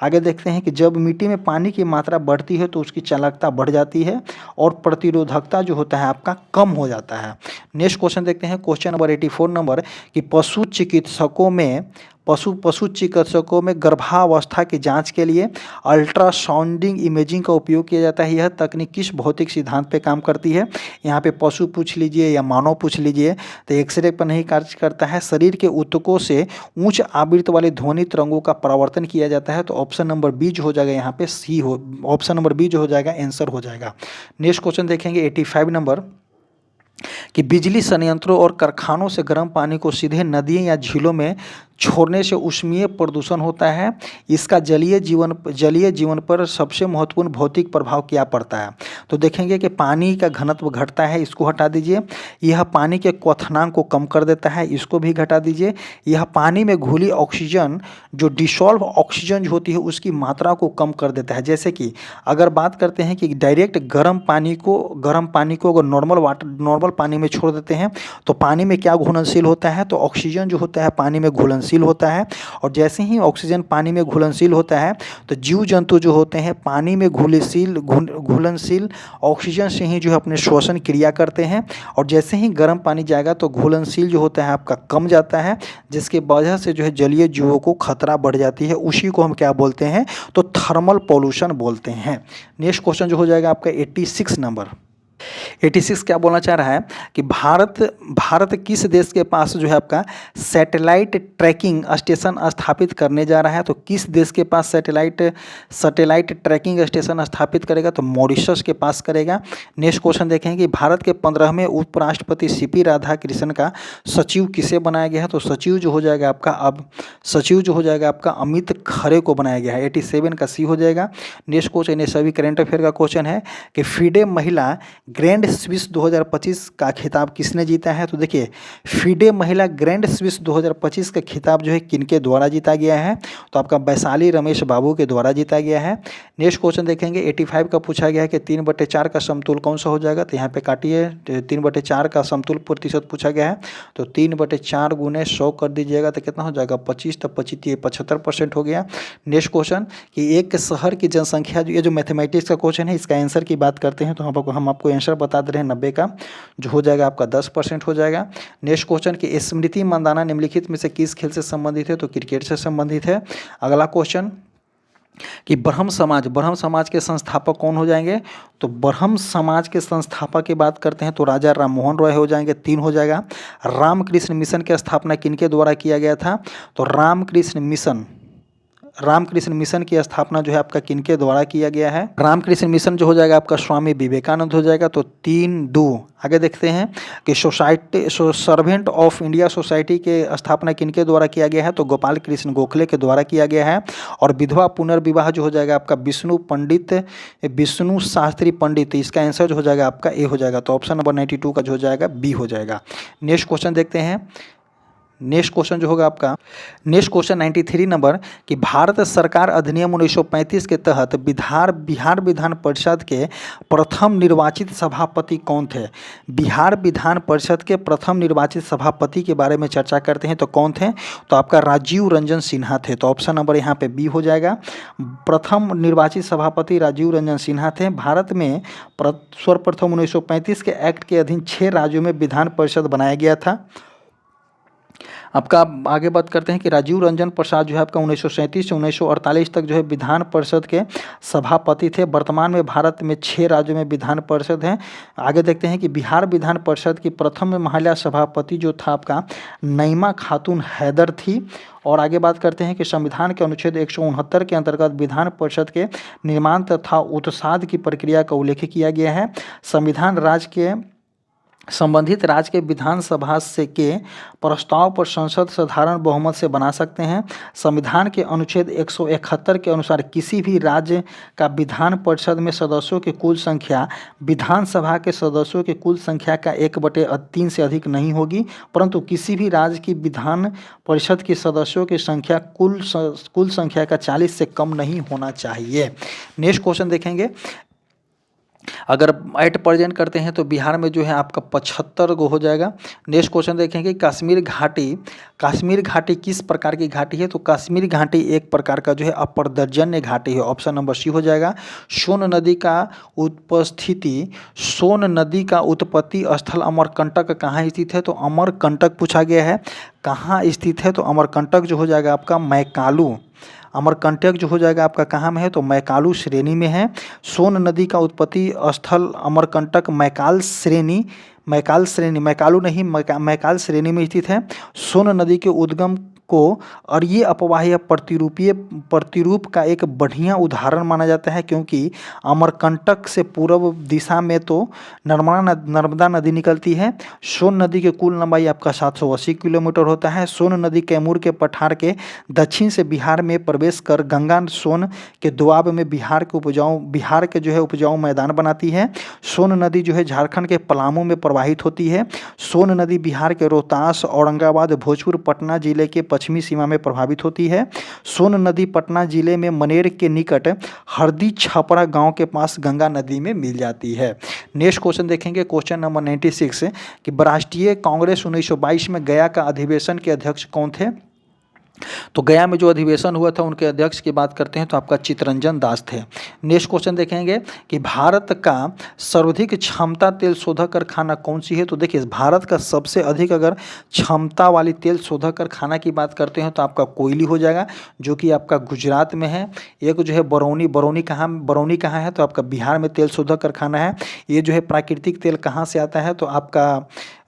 आगे देखते हैं कि जब मिट्टी में पानी की मात्रा बढ़ती है तो उसकी चालकता बढ़ जाती है और प्रतिरोधकता जो होता है आपका कम हो जाता है। नेक्स्ट क्वेश्चन देखते हैं क्वेश्चन नंबर 84 नंबर कि पशु चिकित्सकों में गर्भावस्था की जांच के लिए अल्ट्रासाउंडिंग इमेजिंग का उपयोग किया जाता है। यह तकनीक किस भौतिक सिद्धांत पे काम करती है? यहाँ पे पशु पूछ लीजिए या मानव पूछ लीजिए, तो एक्सरे पर नहीं कार्य करता है। शरीर के ऊतकों से उच्च आवृत्ति वाले ध्वनि तरंगों का परावर्तन किया जाता है। तो ऑप्शन नंबर बी जो हो जाएगा यहाँ पे ऑप्शन नंबर बी जो हो जाएगा आंसर हो जाएगा। नेक्स्ट क्वेश्चन देखेंगे 85 नंबर कि बिजली संयंत्रों और कारखानों से गर्म पानी को सीधे नदियों या झीलों में छोड़ने से ऊष्मीय प्रदूषण होता है। इसका जलीय जीवन पर सबसे महत्वपूर्ण भौतिक प्रभाव क्या पड़ता है? तो देखेंगे कि पानी का घनत्व घटता है, इसको हटा दीजिए। यह पानी के क्वथनांक को कम कर देता है, इसको भी घटा दीजिए। यह पानी में घुली ऑक्सीजन, जो डिसॉल्व ऑक्सीजन जो होती है, उसकी मात्रा को कम कर देता है। जैसे कि अगर बात करते हैं कि डायरेक्ट गर्म पानी को अगर नॉर्मल पानी में छोड़ देते हैं तो पानी में क्या घुलनशील होता है? तो ऑक्सीजन जो होता है पानी में घुलनशील होता है। और जैसे ही ऑक्सीजन पानी में घुलनशील होता है तो जीव जंतु जो होते हैं पानी में घुलनशील ऑक्सीजन से ही जो है अपने श्वसन क्रिया करते हैं। और जैसे ही गर्म पानी जाएगा तो घुलनशील जो होता है आपका कम जाता है, जिसके वजह से जो है जलीय जीवों को खतरा बढ़ जाती है। उसी को हम क्या बोलते हैं? तो थर्मल पॉल्यूशन बोलते हैं। नेक्स्ट क्वेश्चन जो हो जाएगा आपका 86 नंबर। 86 क्या बोलना चाह रहा है कि भारत किस देश के पास जो है आपका सैटेलाइट ट्रैकिंग स्टेशन स्थापित करने जा रहा है? तो किस देश के पास सैटेलाइट ट्रैकिंग स्टेशन स्थापित करेगा? तो मॉरिशस के पास करेगा। नेक्स्ट क्वेश्चन देखें कि भारत के 15वें उपराष्ट्रपति सीपी राधाकृष्णन का सचिव किसे बनाया गया है? तो सचिव जो हो जाएगा आपका अमित खरे को बनाया गया है। 87 का सी हो जाएगा। नेक्स्ट क्वेश्चन, ये सभी करंट अफेयर का क्वेश्चन है कि फीडे महिला ग्रैंड स्विस 2025 का खिताब किसने जीता है? तो देखिए, फीडे महिला ग्रैंड स्विस 2025 का खिताब जो है किनके द्वारा जीता गया है? तो आपका वैशाली रमेश बाबू के द्वारा जीता गया है। नेक्स्ट क्वेश्चन देखेंगे 85 का पूछा गया है कि 3/4 का समतुल कौन सा हो जाएगा? तो यहाँ पे काटिए, 3/4 का समतुल प्रतिशत पूछा गया है तो 3/4 गुने 100 कर दीजिएगा तो कितना हो जाएगा? 25। तो 75% हो गया। नेक्स्ट क्वेश्चन कि एक शहर की जनसंख्या, ये जो मैथमेटिक्स का क्वेश्चन है इसका आंसर की बात करते हैं तो हम आपको आंसर बता दे रहे हैं 90 का, जो हो जाएगा आपका 10% हो जाएगा। नेक्स्ट क्वेश्चन कि स्मृति मंदाना निम्नलिखित में से किस खेल से संबंधित है? तो क्रिकेट से संबंधित है। अगला क्वेश्चन कि ब्रह्म समाज के संस्थापक कौन हो जाएंगे? तो ब्रह्म समाज के संस्थापक की बात करते हैं तो राजा राम मोहन रॉय हो जाएंगे, 3 हो जाएगा। रामकृष्ण मिशन की स्थापना किनके द्वारा किया गया था? तो रामकृष्ण मिशन की स्थापना जो है आपका किनके द्वारा किया गया है? रामकृष्ण मिशन जो हो जाएगा आपका स्वामी विवेकानंद हो जाएगा। तो 3-2। आगे देखते हैं कि सर्वेंट ऑफ इंडिया सोसाइटी के स्थापना किनके द्वारा किया गया है? तो गोपाल कृष्ण गोखले के द्वारा किया गया है। और विधवा पुनर्विवाह जो हो जाएगा आपका विष्णु शास्त्री पंडित, इसका आंसर जो हो जाएगा आपका ए हो जाएगा। तो ऑप्शन नंबर 92 का जो हो जाएगा बी हो जाएगा। नेक्स्ट क्वेश्चन देखते हैं। नेक्स्ट क्वेश्चन जो होगा आपका, नेक्स्ट क्वेश्चन 93 नंबर कि भारत सरकार अधिनियम 1935 के तहत बिहार विधान परिषद के प्रथम निर्वाचित सभापति कौन थे? बिहार विधान परिषद के प्रथम निर्वाचित सभापति के बारे में चर्चा करते हैं तो कौन थे? तो आपका राजीव रंजन सिन्हा थे। तो ऑप्शन नंबर यहाँ पे बी हो जाएगा। प्रथम निर्वाचित सभापति राजीव रंजन सिन्हा थे। भारत में सर्वप्रथम 1935 के एक्ट के अधीन 6 राज्यों में विधान परिषद बनाया गया था। आपका आगे बात करते हैं कि राजीव रंजन प्रसाद जो है आपका 1937 से 1948 तक जो है विधान परिषद के सभापति थे। वर्तमान में भारत में 6 राज्यों में विधान परिषद हैं। आगे देखते हैं कि बिहार विधान परिषद की प्रथम महिला सभापति जो था आपका नईमा खातून हैदर थी। और आगे बात करते हैं कि संविधान के अनुच्छेद 169 के अंतर्गत विधान परिषद के निर्माण तथा उत्साद की प्रक्रिया का उल्लेख किया गया है। संबंधित राज्य के विधानसभा से के प्रस्ताव पर संसद साधारण बहुमत से बना सकते हैं। संविधान के अनुच्छेद 171 के अनुसार किसी भी राज्य का विधान परिषद में सदस्यों की कुल संख्या विधानसभा के सदस्यों की कुल संख्या का 1/3 से अधिक नहीं होगी, परंतु किसी भी राज्य की विधान परिषद के सदस्यों की संख्या कुल संख्या का 40 से कम नहीं होना चाहिए। नेक्स्ट क्वेश्चन देखेंगे, अगर एट प्रेजेंट करते हैं तो बिहार में जो है आपका 75 गो हो जाएगा। नेक्स्ट क्वेश्चन देखेंगे कश्मीर घाटी किस प्रकार की घाटी है? तो कश्मीर घाटी एक प्रकार का जो है अपर्दजन्य घाटी है। ऑप्शन नंबर सी हो जाएगा। सोन नदी का उत्पत्ति स्थल अमरकंटक कहाँ स्थित है? तो अमरकंटक पूछा गया है कहाँ स्थित है? तो अमरकंटक जो हो जाएगा आपका मैकालू, अमरकंटक जो हो जाएगा आपका कहाँ में है? तो मैकालू श्रेणी में है। सोन नदी का उत्पत्ति स्थल अमरकंटक मैकाल श्रेणी में स्थित है। सोन नदी के उद्गम को, और ये अफवाह या प्रतिरूप का एक बढ़िया उदाहरण माना जाता है, क्योंकि अमरकंटक से पूर्व दिशा में तो नर्मदा नदी निकलती है। सोन नदी की कुल लंबाई आपका 780 किलोमीटर होता है। सोन नदी कैमूर के पठार के दक्षिण से बिहार में प्रवेश कर गंगा सोन के दोआब में बिहार के जो है उपजाऊ मैदान बनाती है। सोन नदी जो है झारखंड के पलामू में प्रवाहित होती है। सोन नदी बिहार के रोहतास, औरंगाबाद, भोजपुर, पटना जिले के पश्चिमी सीमा में प्रभावित होती है। सोन नदी पटना जिले में मनेर के निकट हरदी छपरा गांव के पास गंगा नदी में मिल जाती है। नेक्स्ट क्वेश्चन देखेंगे, क्वेश्चन नंबर 96 कि राष्ट्रीय कांग्रेस 1922 में गया का अधिवेशन के अध्यक्ष कौन थे? तो गया में जो अधिवेशन हुआ था उनके अध्यक्ष की बात करते हैं तो आपका चित्तरंजन दास थे। नेक्स्ट क्वेश्चन देखेंगे कि भारत का सर्वाधिक क्षमता तेल शोधक कारखाना कौन सी है? तो देखिए, भारत का सबसे अधिक अगर क्षमता वाली तेल शोधक कारखाना की बात करते हैं तो आपका कोयली हो जाएगा, जो कि आपका गुजरात में है। एक जो है बरौनी कहाँ है? तो आपका बिहार में तेल शोधक कारखाना है। ये जो है प्राकृतिक तेल कहाँ से आता है? तो आपका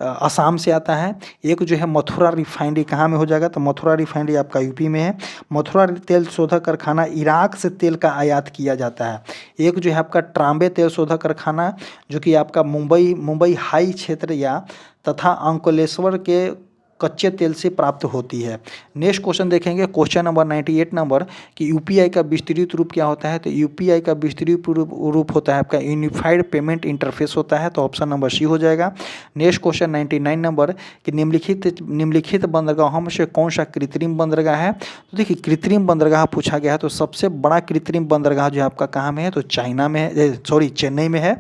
असम से आता है। एक जो है मथुरा रिफाइनरी कहाँ में हो जाएगा? तो मथुरा रिफाइनरी आपका यूपी में है। मथुरा तेल शोधक कारखाना इराक से तेल का आयात किया जाता है। एक जो है आपका ट्राम्बे तेल शोधक कारखाना, जो कि आपका मुंबई हाई क्षेत्र या तथा अंकलेश्वर के कच्चे तेल से प्राप्त होती है। नेक्स्ट क्वेश्चन देखेंगे, क्वेश्चन नंबर 98 नंबर कि यूपीआई का विस्तृत रूप क्या होता है? तो यूपीआई का विस्तृत रूप होता है आपका यूनिफाइड पेमेंट इंटरफेस होता है। तो ऑप्शन नंबर सी हो जाएगा। नेक्स्ट क्वेश्चन 99 नंबर कि निम्नलिखित बंदरगाहों में से कौन सा कृत्रिम बंदरगाह है? तो देखिए, कृत्रिम बंदरगाह पूछा गया है तो सबसे बड़ा कृत्रिम बंदरगाह जो आपका कहाँ में है? तो चेन्नई में है।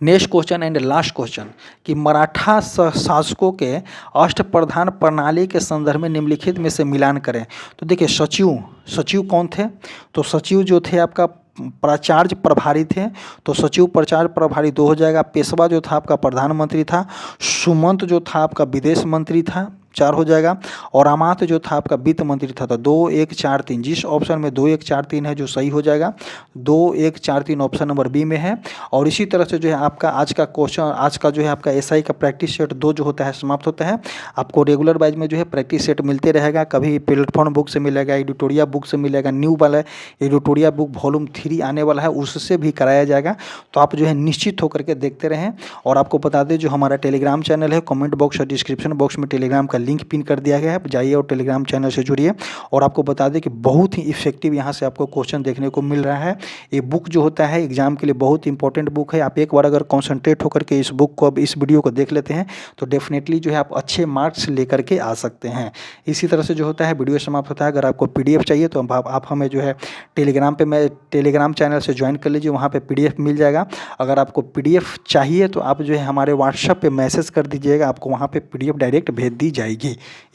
Next question and last question कि मराठा शासकों के अष्टप्रधान प्रणाली के संदर्भ में निम्नलिखित में से मिलान करें। तो देखिए, सचिव कौन थे? तो सचिव जो थे आपका प्राचार्य प्रभारी थे। तो सचिव प्राचार्य प्रभारी 2 हो जाएगा। पेशवा जो था आपका प्रधानमंत्री था। सुमंत जो था आपका विदेश मंत्री था, 4 हो जाएगा। और अमात्य जो था आपका वित्त मंत्री था। तो 2, 1, 4, 3 जिस ऑप्शन में 2, 1, 4, 3 है जो सही हो जाएगा। 2, 1, 4, 3 ऑप्शन नंबर बी में है। और इसी तरह से जो है आपका आज का जो है आपका एसआई का प्रैक्टिस सेट 2 जो होता है समाप्त होता है। आपको रेगुलर वाइज में जो है प्रैक्टिस सेट मिलते रहेगा। कभी प्लेटफॉर्म बुक से मिलेगा, एडिटोरिया बुक से मिलेगा, न्यू वाला एडिटोरिया बुक वॉल्यूम 3 आने वाला है उससे भी कराया जाएगा। तो आप जो है निश्चित होकर के देखते रहें। और आपको बता दें, जो हमारा टेलीग्राम चैनल है, कमेंट बॉक्स और डिस्क्रिप्शन बॉक्स में टेलीग्राम का लिंक पिन कर दिया गया है, जाइए और टेलीग्राम चैनल से जुड़िए। और आपको बता दें कि बहुत ही इफेक्टिव यहाँ से आपको क्वेश्चन देखने को मिल रहा है। ये बुक जो होता है एग्जाम के लिए बहुत इंपॉर्टेंट बुक है। आप एक बार अगर कॉन्सेंट्रेट होकर के इस बुक को, अब इस वीडियो को देख लेते हैं तो डेफिनेटली जो है आप अच्छे मार्क्स लेकर के आ सकते हैं। इसी तरह से जो होता है वीडियो समाप्त होता है। अगर आपको PDF चाहिए तो आप हमें जो है टेलीग्राम चैनल से ज्वाइन कर लीजिए, वहाँ पे PDF मिल जाएगा। अगर आपको PDF चाहिए तो आप जो है हमारे व्हाट्सएप पे मैसेज कर दीजिएगा, आपको वहाँ पे PDF डायरेक्ट भेज दी जाएगी।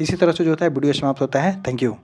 इसी तरह से जो होता है वीडियो समाप्त होता है। Thank you.